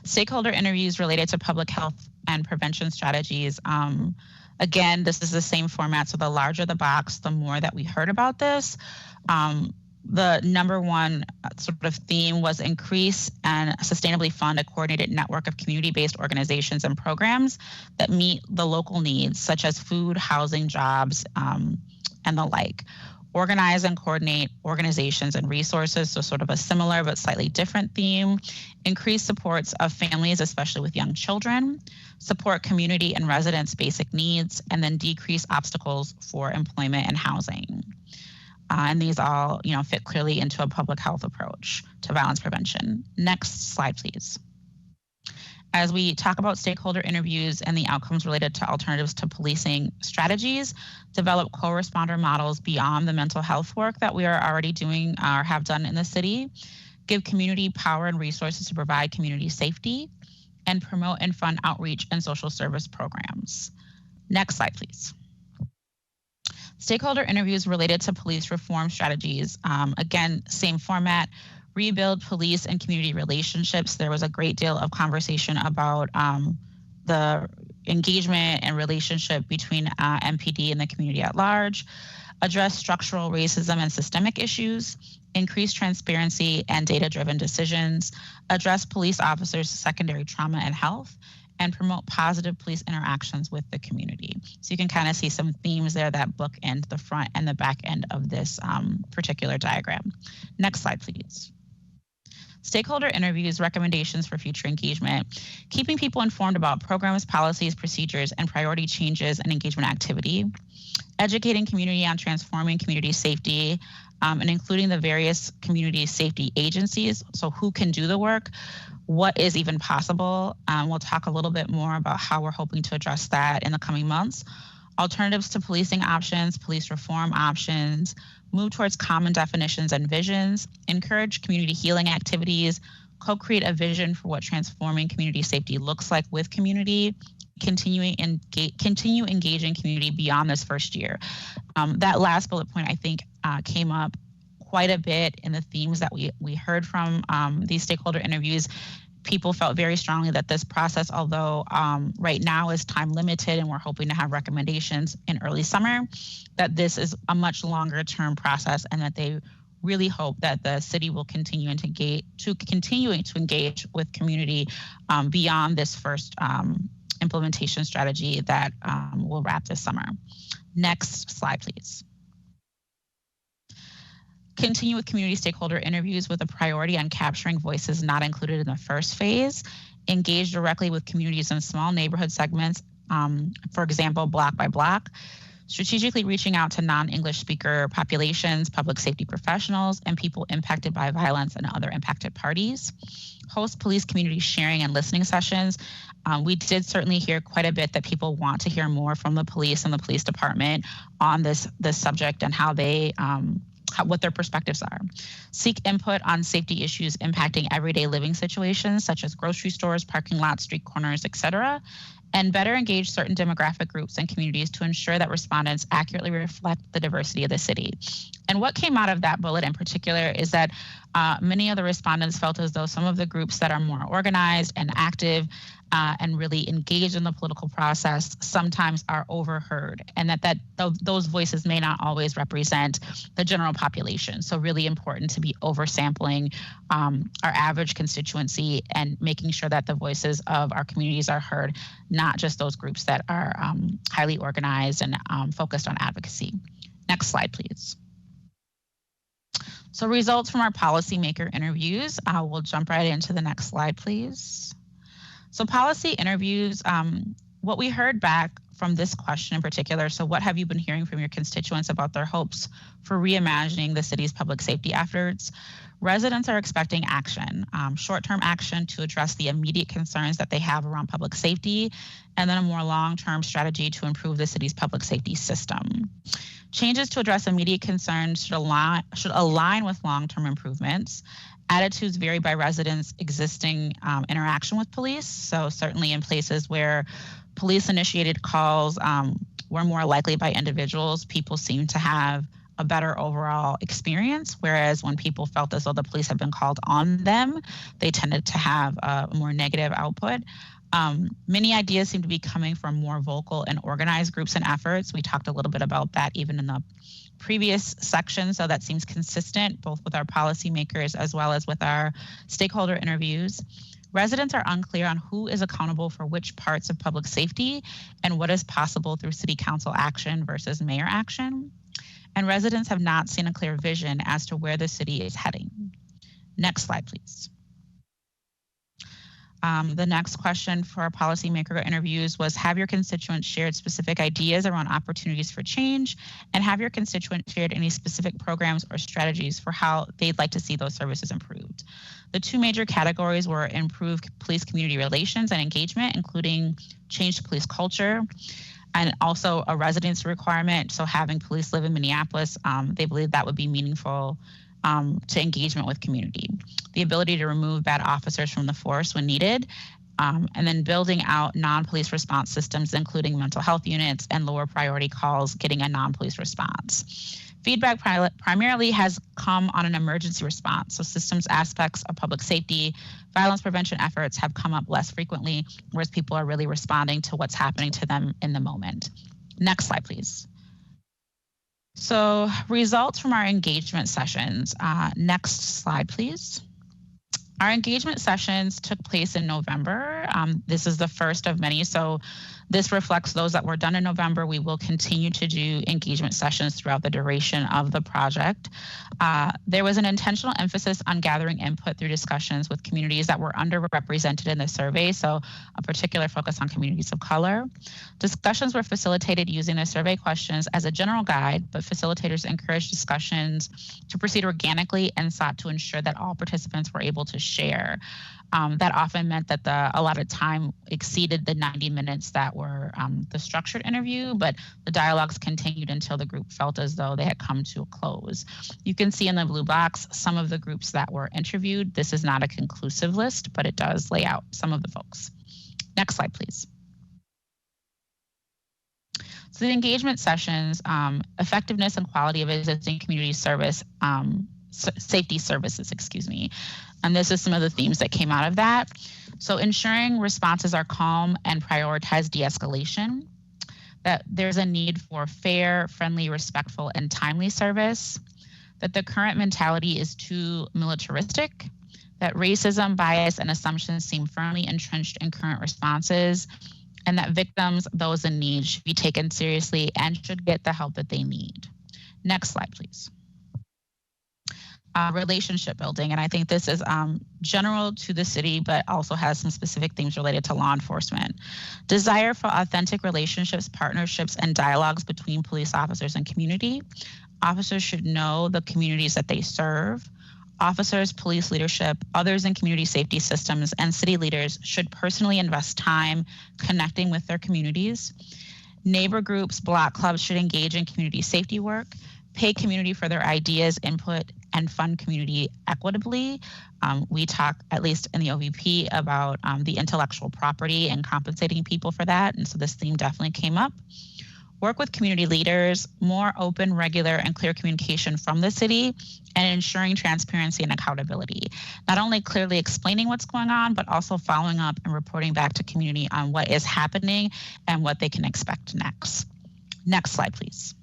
Stakeholder interviews related to public health and prevention strategies. Again, this is the same format, so the larger the box, the more that we heard about this. The number one sort of theme was increase and sustainably fund a coordinated network of community-based organizations and programs that meet the local needs, such as food, housing, jobs, and the like. Organize and coordinate organizations and resources, so sort of a similar but slightly different theme. Increase supports of families, especially with young children. Support community and residents' basic needs, and then decrease obstacles for employment and housing. And these all, fit clearly into a public health approach to violence prevention. Next slide, please. As we talk about stakeholder interviews and the outcomes related to alternatives to policing strategies, develop co-responder models beyond the mental health work that we are already doing or have done in the city, give community power and resources to provide community safety, and promote and fund outreach and social service programs. Next slide, please. Stakeholder interviews related to police reform strategies. Again, same format. Rebuild police and community relationships. There was a great deal of conversation about the engagement and relationship between MPD and the community at large. Address structural racism and systemic issues. Increase transparency and data-driven decisions. Address police officers' secondary trauma and health. And promote positive police interactions with the community. So you can kind of see some themes there that bookend the front and the back end of this particular diagram. Next slide, please. Stakeholder interviews, recommendations for future engagement, keeping people informed about programs, policies, procedures, and priority changes and engagement activity, educating community on transforming community safety, and including the various community safety agencies. So who can do the work? What is even possible? We'll talk a little bit more about how we're hoping to address that in the coming months. Alternatives to policing options, police reform options, move towards common definitions and visions, encourage community healing activities, co-create a vision for what transforming community safety looks like with community, continue engaging community beyond this first year. That last bullet point, I think, came up quite a bit in the themes that we heard from these stakeholder interviews. People felt very strongly that this process, although right now is time limited and we're hoping to have recommendations in early summer, that this is a much longer term process and that they really hope that the city will continue to engage with community beyond this first implementation strategy that will wrap this summer. Next slide, please. Continue with community stakeholder interviews with a priority on capturing voices not included in the first phase. Engage directly with communities in small neighborhood segments, for example, block by block. Strategically reaching out to non-English speaker populations, public safety professionals, and people impacted by violence and other impacted parties. Host police community sharing and listening sessions. We did certainly hear quite a bit that people want to hear more from the police and the police department on this subject and how they what their perspectives are. Seek input on safety issues impacting everyday living situations, such as grocery stores, parking lots, street corners, etc., and better engage certain demographic groups and communities to ensure that respondents accurately reflect the diversity of the city. And what came out of that bullet in particular is that many of the respondents felt as though some of the groups that are more organized and active and really engaged in the political process sometimes are overheard, and that those voices may not always represent the general population. So really important to be oversampling our average constituency and making sure that the voices of our communities are heard, not just those groups that are highly organized and focused on advocacy. Next slide, please. So results from our policymaker interviews. We'll jump right into the next slide, please. So policy interviews, what we heard back from this question in particular, so what have you been hearing from your constituents about their hopes for reimagining the city's public safety efforts? Residents are expecting action, short-term action to address the immediate concerns that they have around public safety, and then a more long-term strategy to improve the city's public safety system. Changes to address immediate concerns should align with long-term improvements. Attitudes vary by residents' existing interaction with police. So certainly in places where police-initiated calls were more likely by individuals, people seem to have a better overall experience, whereas when people felt as though the police had been called on them, they tended to have a more negative output. Many ideas seem to be coming from more vocal and organized groups and efforts. We talked a little bit about that even in the previous section, so that seems consistent both with our policymakers as well as with our stakeholder interviews. Residents are unclear on who is accountable for which parts of public safety and what is possible through city council action versus mayor action. And residents have not seen a clear vision as to where the city is heading. Next slide, please. The next question for our policymaker interviews was, have your constituents shared specific ideas around opportunities for change, and have your constituents shared any specific programs or strategies for how they'd like to see those services improved? The two major categories were improved police community relations and engagement, including change to police culture, and also a residency requirement. So having police live in Minneapolis, they believe that would be meaningful to engagement with community. The ability to remove bad officers from the force when needed, and then building out non-police response systems, including mental health units and lower priority calls, getting a non-police response. Feedback primarily has come on an emergency response. So systems aspects of public safety, violence prevention efforts have come up less frequently, whereas people are really responding to what's happening to them in the moment. Next slide, please. So results from our engagement sessions. Next slide, please. Our engagement sessions took place in November. This is the first of many, so this reflects those that were done in November. We will continue to do engagement sessions throughout the duration of the project. There was an intentional emphasis on gathering input through discussions with communities that were underrepresented in the survey, so a particular focus on communities of color. Discussions were facilitated using the survey questions as a general guide, but facilitators encouraged discussions to proceed organically and sought to ensure that all participants were able to share. That often meant that the allotted time exceeded the 90 minutes that were the structured interview, but the dialogues continued until the group felt as though they had come to a close. You can see in the blue box some of the groups that were interviewed. This is not a conclusive list, but it does lay out some of the folks. Next slide, please. So the engagement sessions, effectiveness and quality of existing community service, safety services, excuse me. And this is some of the themes that came out of that. So ensuring responses are calm and prioritize de-escalation, that there's a need for fair, friendly, respectful, and timely service, that the current mentality is too militaristic, that racism, bias, and assumptions seem firmly entrenched in current responses, and that victims, those in need, should be taken seriously and should get the help that they need. Next slide, please. Relationship building, and I think this is general to the city, but also has some specific themes related to law enforcement. Desire for authentic relationships, partnerships, and dialogues between police officers and community. Officers should know the communities that they serve. Officers, police leadership, others in community safety systems, and city leaders should personally invest time connecting with their communities. Neighbor groups, block clubs should engage in community safety work, pay community for their ideas, input, and fund community equitably. We talk, at least in the OVP, about the intellectual property and compensating people for that. And so this theme definitely came up. Work with community leaders, more open, regular, and clear communication from the city, and ensuring transparency and accountability. Not only clearly explaining what's going on, but also following up and reporting back to community on what is happening and what they can expect next. Next slide, please.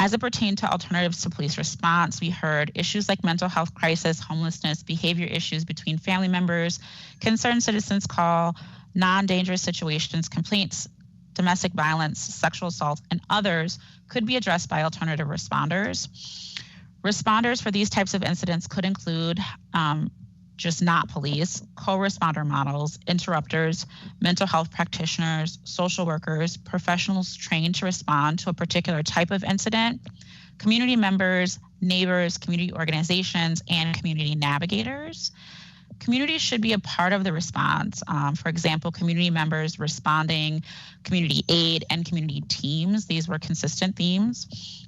As it pertained to alternatives to police response, we heard issues like mental health crisis, homelessness, behavior issues between family members, concerned citizens call, non-dangerous situations, complaints, domestic violence, sexual assault, and others could be addressed by alternative responders. Responders for these types of incidents could include just not police, co-responder models, interrupters, mental health practitioners, social workers, professionals trained to respond to a particular type of incident, community members, neighbors, community organizations, and community navigators. Communities should be a part of the response. For example, community members responding, community aid, and community teams. These were consistent themes.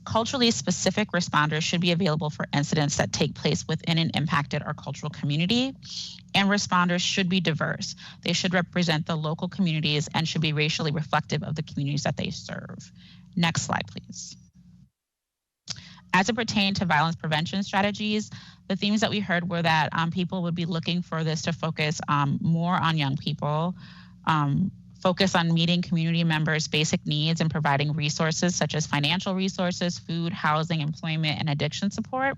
Culturally specific responders should be available for incidents that take place within an impacted or cultural community. And responders should be diverse. They should represent the local communities and should be racially reflective of the communities that they serve. Next slide, please. As it pertained to violence prevention strategies, the themes that we heard were that people would be looking for this to focus more on young people, focus on meeting community members' basic needs and providing resources such as financial resources, food, housing, employment, and addiction support.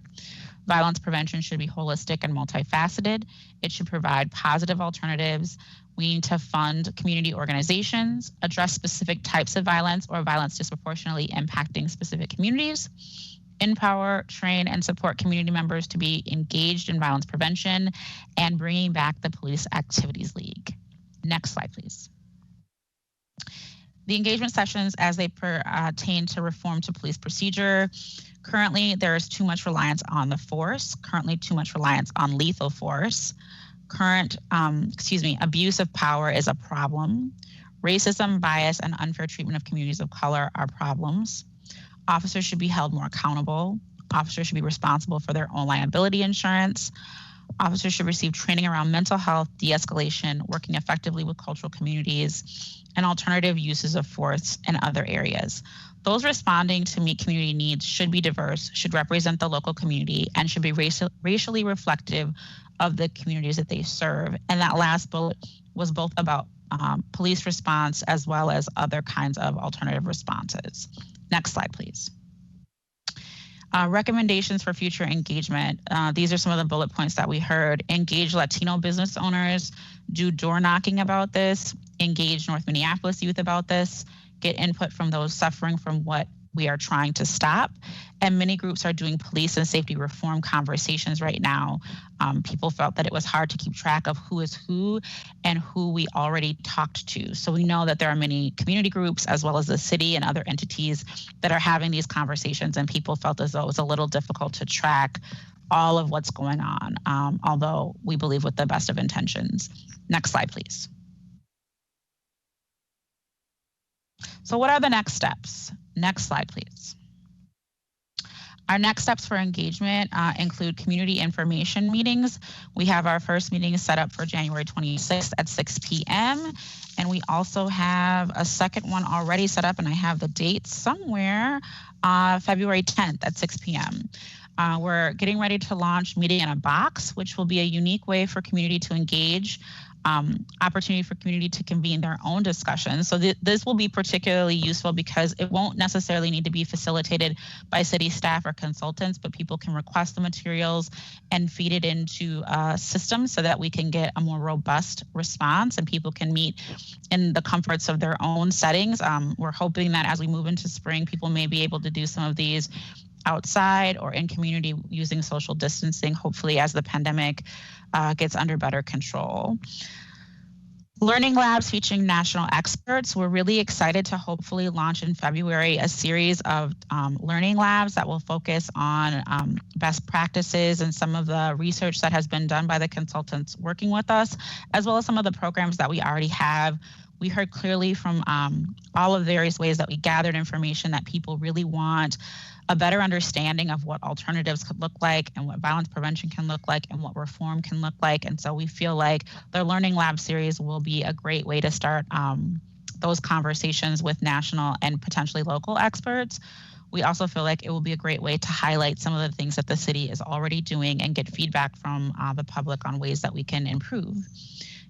Violence prevention should be holistic and multifaceted. It should provide positive alternatives. We need to fund community organizations, address specific types of violence or violence disproportionately impacting specific communities, empower, train, and support community members to be engaged in violence prevention, and bringing back the Police Activities League. Next slide, please. The engagement sessions as they pertain to reform to police procedure. Currently, there is too much reliance on the force, currently too much reliance on lethal force. Abuse of power is a problem. Racism, bias, and unfair treatment of communities of color are problems. Officers should be held more accountable. Officers should be responsible for their own liability insurance. Officers should receive training around mental health, de-escalation, working effectively with cultural communities, and alternative uses of force in other areas. Those responding to meet community needs should be diverse, should represent the local community, and should be racially reflective of the communities that they serve. And that last bullet was both about police response as well as other kinds of alternative responses. Next slide, please. Recommendations for future engagement. These are some of the bullet points that we heard. Engage Latino business owners, do door knocking about this, engage North Minneapolis youth about this, get input from those suffering from what we are trying to stop. And many groups are doing police and safety reform conversations right now. People felt that it was hard to keep track of who is who and who we already talked to. So we know that there are many community groups as well as the city and other entities that are having these conversations, and people felt as though it was a little difficult to track all of what's going on, although we believe with the best of intentions. Next slide, please. So what are the next steps? Next slide, please. Our next steps for engagement include community information meetings. We have our first meeting set up for January 26th at 6 p.m. And we also have a second one already set up, and I have the date somewhere, February 10th at 6 p.m. We're getting ready to launch Meeting in a Box, which will be a unique way for community to engage, opportunity for community to convene their own discussions. So this will be particularly useful because it won't necessarily need to be facilitated by city staff or consultants, but people can request the materials and feed it into a system so that we can get a more robust response and people can meet in the comforts of their own settings. We're hoping that as we move into spring, people may be able to do some of these outside or in community using social distancing, hopefully as the pandemic gets under better control. Learning labs featuring national experts. We're really excited to hopefully launch in February a series of learning labs that will focus on best practices and some of the research that has been done by the consultants working with us, as well as some of the programs that we already have. We heard clearly from all of the various ways that we gathered information that people really want a better understanding of what alternatives could look like and what violence prevention can look like and what reform can look like. And so we feel like the Learning Lab series will be a great way to start those conversations with national and potentially local experts. We also feel like it will be a great way to highlight some of the things that the city is already doing and get feedback from the public on ways that we can improve.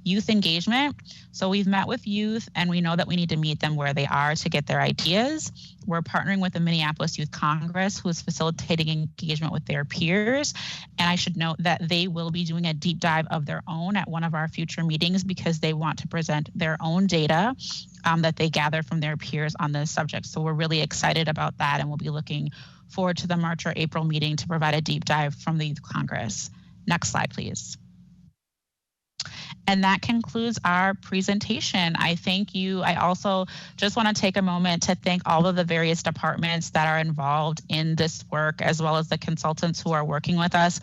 Youth engagement. So we've met with youth and we know that we need to meet them where they are to get their ideas. We're partnering with the Minneapolis Youth Congress, who is facilitating engagement with their peers. And I should note that they will be doing a deep dive of their own at one of our future meetings because they want to present their own data that they gather from their peers on this subject. So we're really excited about that and we'll be looking forward to the March or April meeting to provide a deep dive from the Youth Congress. Next slide, please. And that concludes our presentation. I thank you. I also just want to take a moment to thank all of the various departments that are involved in this work, as well as the consultants who are working with us.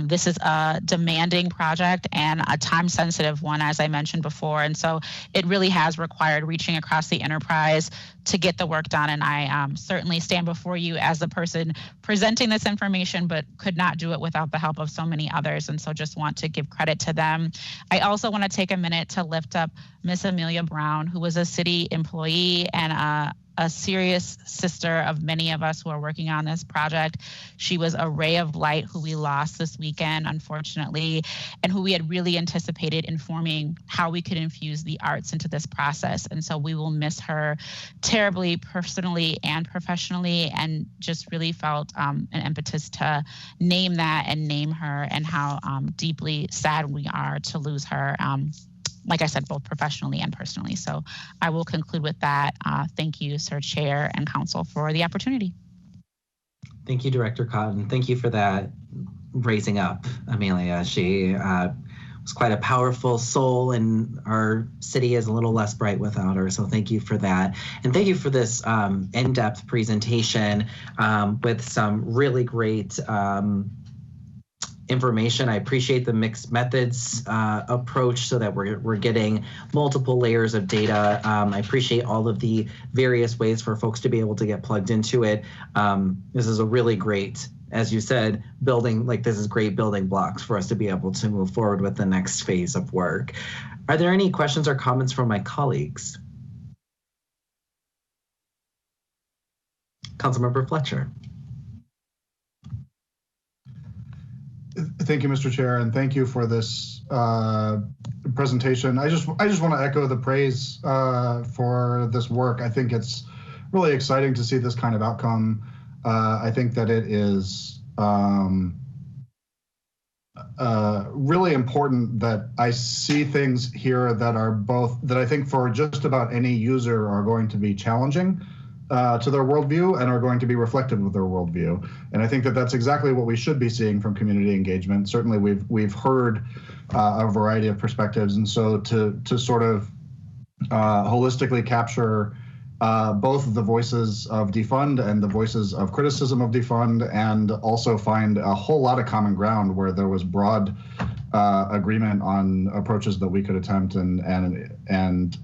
This is a demanding project and a time-sensitive one, as I mentioned before. And so it really has required reaching across the enterprise to get the work done. And I certainly stand before you as the person presenting this information, but could not do it without the help of so many others. And so just want to give credit to them. I also want to take a minute to lift up Miss Amelia Brown, who was a city employee and a serious sister of many of us who are working on this project. She was a ray of light who we lost this weekend, unfortunately, and who we had really anticipated informing how we could infuse the arts into this process. And so we will miss her terribly, personally and professionally, and just really felt an impetus to name that and name her and how deeply sad we are to lose her. Like I said, both professionally and personally. So I will conclude with that. Thank you, Sir Chair and Council, for the opportunity. Thank you, Director Cotton. Thank you for that raising up Amelia. She was quite a powerful soul, and our city is a little less bright without her. So thank you for that. And thank you for this in-depth presentation with some really great information. I appreciate the mixed methods approach so that we're getting multiple layers of data. I appreciate all of the various ways for folks to be able to get plugged into it. This is a really great, as you said, this is great building blocks for us to be able to move forward with the next phase of work. Are there any questions or comments from my colleagues? Councilmember Fletcher. Thank you, Mr. Chair, and thank you for this presentation. I just want to echo the praise for this work. I think it's really exciting to see this kind of outcome. I think that it is really important that I see things here that are that I think for just about any user are going to be challenging to their worldview and are going to be reflective of their worldview. And I think that that's exactly what we should be seeing from community engagement. Certainly we've heard a variety of perspectives. And so to sort of holistically capture both the voices of defund and the voices of criticism of defund, and also find a whole lot of common ground where there was broad agreement on approaches that we could attempt and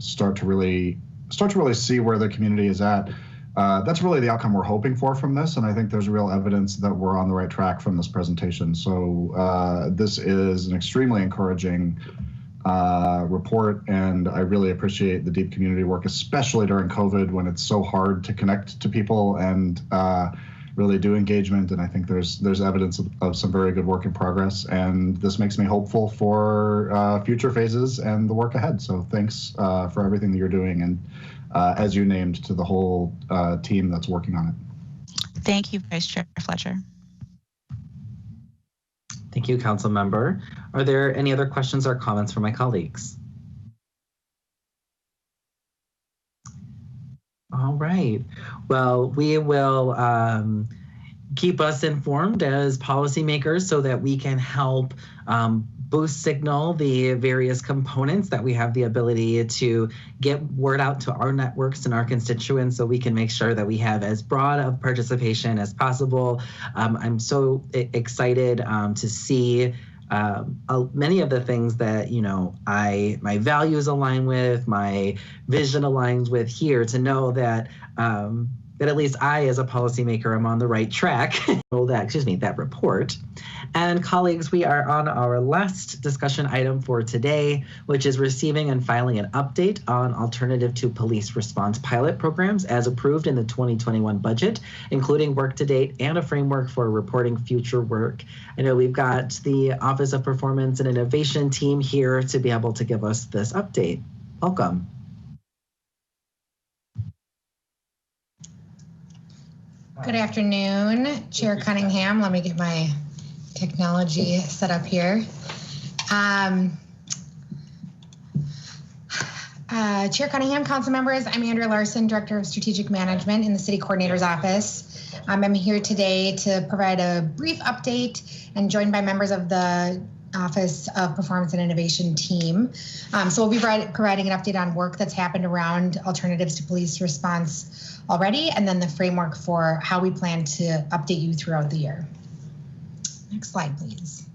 start to really see where the community is at. That's really the outcome we're hoping for from this, and I think there's real evidence that we're on the right track from this presentation. So this is an extremely encouraging report, and I really appreciate the deep community work, especially during COVID when it's so hard to connect to people and really do engagement. And I think there's evidence of some very good work in progress, and this makes me hopeful for future phases and the work ahead. So thanks for everything that you're doing, and as you named, to the whole team that's working on it. Thank you, Vice Chair Fletcher. Thank you, Council Member. Are there any other questions or comments from my colleagues? All right. Well, we will keep us informed as policymakers so that we can help boost signal the various components that we have the ability to get word out to our networks and our constituents, so we can make sure that we have as broad of participation as possible. I'm so excited to see many of the things that my values align with, my vision aligns with here, to know that that at least I, as a policymaker, am on the right track. That report. And colleagues, we are on our last discussion item for today, which is receiving and filing an update on alternative to police response pilot programs as approved in the 2021 budget, including work to date and a framework for reporting future work. I know we've got the Office of Performance and Innovation team here to be able to give us this update. Welcome. Good afternoon, Chair Cunningham. Let me get my technology set up here. Chair Cunningham, council members, I'm Andrea Larson, Director of Strategic Management in the City Coordinator's Office. I'm here today to provide a brief update and joined by members of the Office of Performance and Innovation team. So we'll be providing an update on work that's happened around alternatives to police response already, and then the framework for how we plan to update you throughout the year. Next slide, please.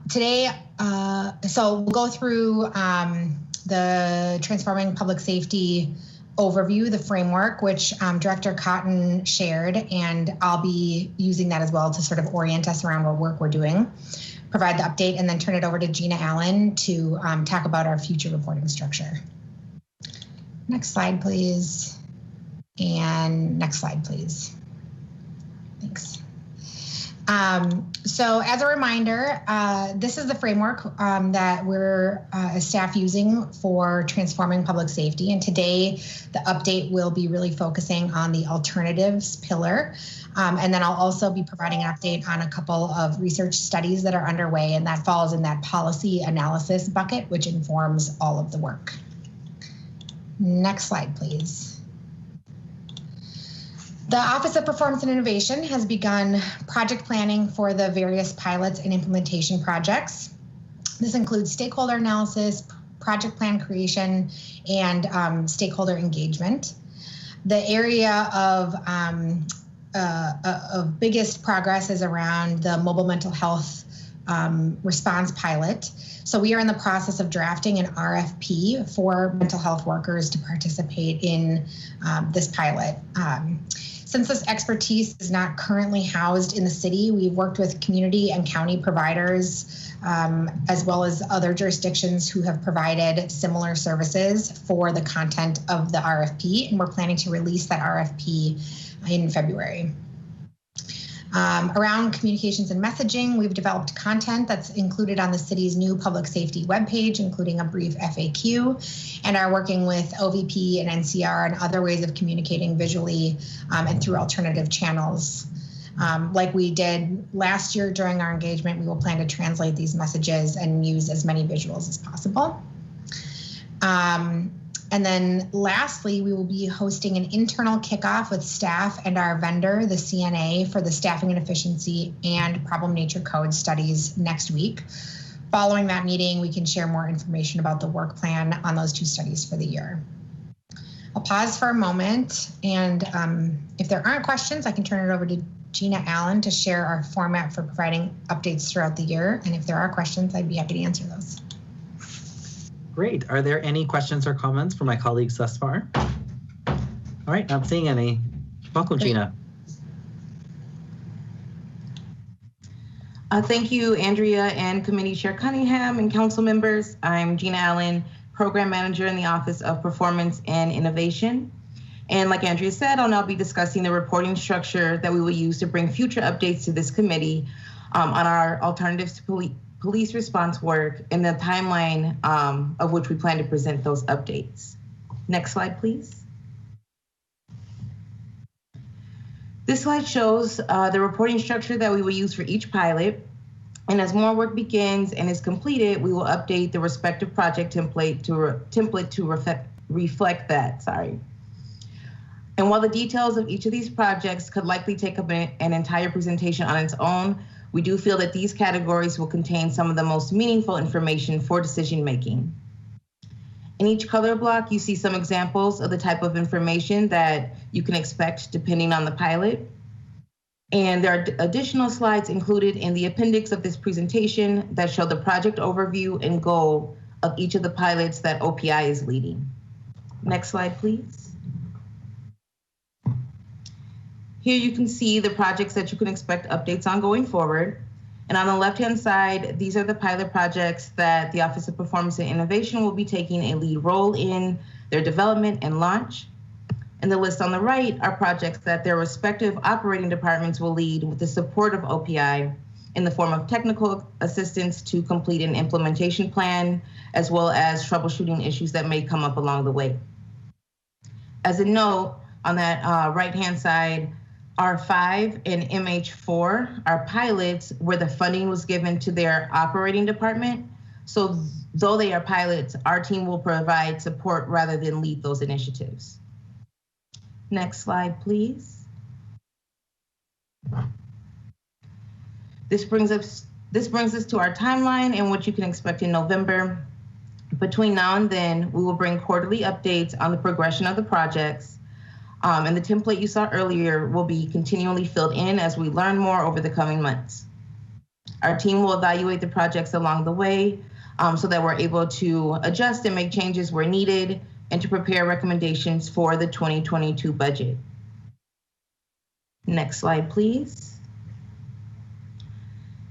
Today, so we'll go through the Transforming Public Safety overview, the framework, which Director Cotton shared, and I'll be using that as well to sort of orient us around what work we're doing, provide the update, and then turn it over to Gina Allen to talk about our future reporting structure. Next slide, please. And next slide, please. Thanks. So as a reminder, this is the framework that we're as staff using for transforming public safety. And today, the update will be really focusing on the alternatives pillar. And then I'll also be providing an update on a couple of research studies that are underway, and that falls in that policy analysis bucket, which informs all of the work. Next slide, please. The Office of Performance and Innovation has begun project planning for the various pilots and implementation projects. This includes stakeholder analysis, project plan creation, and stakeholder engagement. The area of biggest progress is around the mobile mental health response pilot. So we are in the process of drafting an RFP for mental health workers to participate in this pilot. Since this expertise is not currently housed in the city, we've worked with community and county providers, as well as other jurisdictions who have provided similar services for the content of the RFP, and we're planning to release that RFP in February. Around communications and messaging, we've developed content that's included on the city's new public safety webpage, including a brief FAQ, and are working with OVP and NCR and other ways of communicating visually and through alternative channels. Like we did last year during our engagement, we will plan to translate these messages and use as many visuals as possible. And then lastly, we will be hosting an internal kickoff with staff and our vendor, the CNA, for the staffing and efficiency and problem nature code studies next week. Following that meeting, we can share more information about the work plan on those two studies for the year. I'll pause for a moment, and if there aren't questions, I can turn it over to Gina Allen to share our format for providing updates throughout the year. And if there are questions, I'd be happy to answer those. Great. Are there any questions or comments from my colleagues thus far? All right, not seeing any. Welcome, Gina. Thank you, Andrea and Committee Chair Cunningham and council members. I'm Gina Allen, Program Manager in the Office of Performance and Innovation. And like Andrea said, I'll now be discussing the reporting structure that we will use to bring future updates to this committee on our alternatives to police response work and the timeline of which we plan to present those updates. Next slide, please. This slide shows the reporting structure that we will use for each pilot. And as more work begins and is completed, we will update the respective project template to reflect that, And while the details of each of these projects could likely take up an entire presentation on its own, we do feel that these categories will contain some of the most meaningful information for decision making. In each color block, you see some examples of the type of information that you can expect depending on the pilot. And there are additional slides included in the appendix of this presentation that show the project overview and goal of each of the pilots that OPI is leading. Next slide, please. Here you can see the projects that you can expect updates on going forward. And on the left-hand side, these are the pilot projects that the Office of Performance and Innovation will be taking a lead role in their development and launch. And the list on the right are projects that their respective operating departments will lead with the support of OPI in the form of technical assistance to complete an implementation plan, as well as troubleshooting issues that may come up along the way. As a note, on that right-hand side, R5 and MH4 are pilots where the funding was given to their operating department. So though they are pilots, our team will provide support rather than lead those initiatives. Next slide, please. This brings us to our timeline and what you can expect in November. Between now and then, we will bring quarterly updates on the progression of the projects. And the template you saw earlier will be continually filled in as we learn more over the coming months. Our team will evaluate the projects along the way so that we're able to adjust and make changes where needed and to prepare recommendations for the 2022 budget. Next slide, please.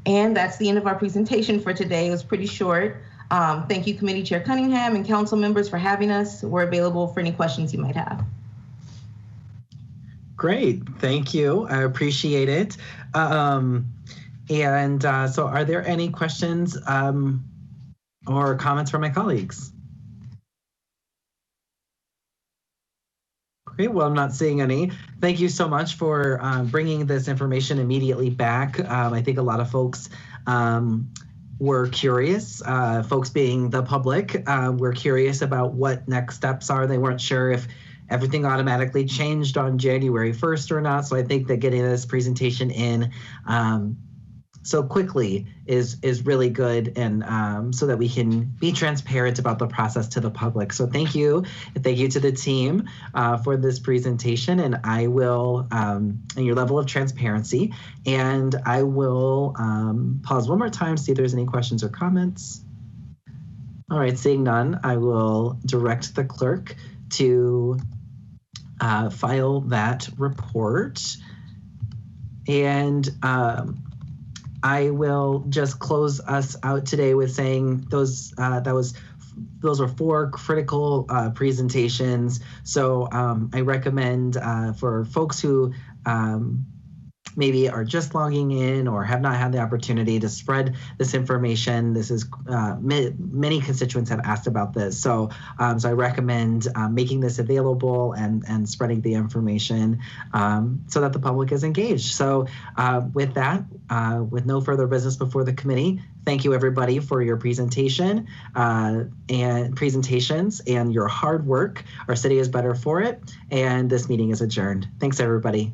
And that's the end of our presentation for today. It was pretty short. Thank you, Committee Chair Cunningham and council members for having us. We're available for any questions you might have. Great, thank you. I appreciate it. So are there any questions or comments from my colleagues? Great, well, I'm not seeing any. Thank you so much for bringing this information immediately back. I think a lot of folks were curious, folks being the public, were curious about what next steps are. They weren't sure if everything automatically changed on January 1st or not. So I think that getting this presentation in so quickly is really good, and so that we can be transparent about the process to the public. So thank you to the team for this presentation, and I will and your level of transparency. And I will pause one more time, see if there's any questions or comments. All right, seeing none, I will direct the clerk to file that report, and I will just close us out today with saying those were 4 critical presentations. So I recommend for folks who maybe are just logging in or have not had the opportunity to spread this information. This is many constituents have asked about this. So so I recommend making this available and spreading the information so that the public is engaged. So with that, with no further business before the committee, thank you everybody for your presentation and presentations and your hard work. Our city is better for it. And this meeting is adjourned. Thanks everybody.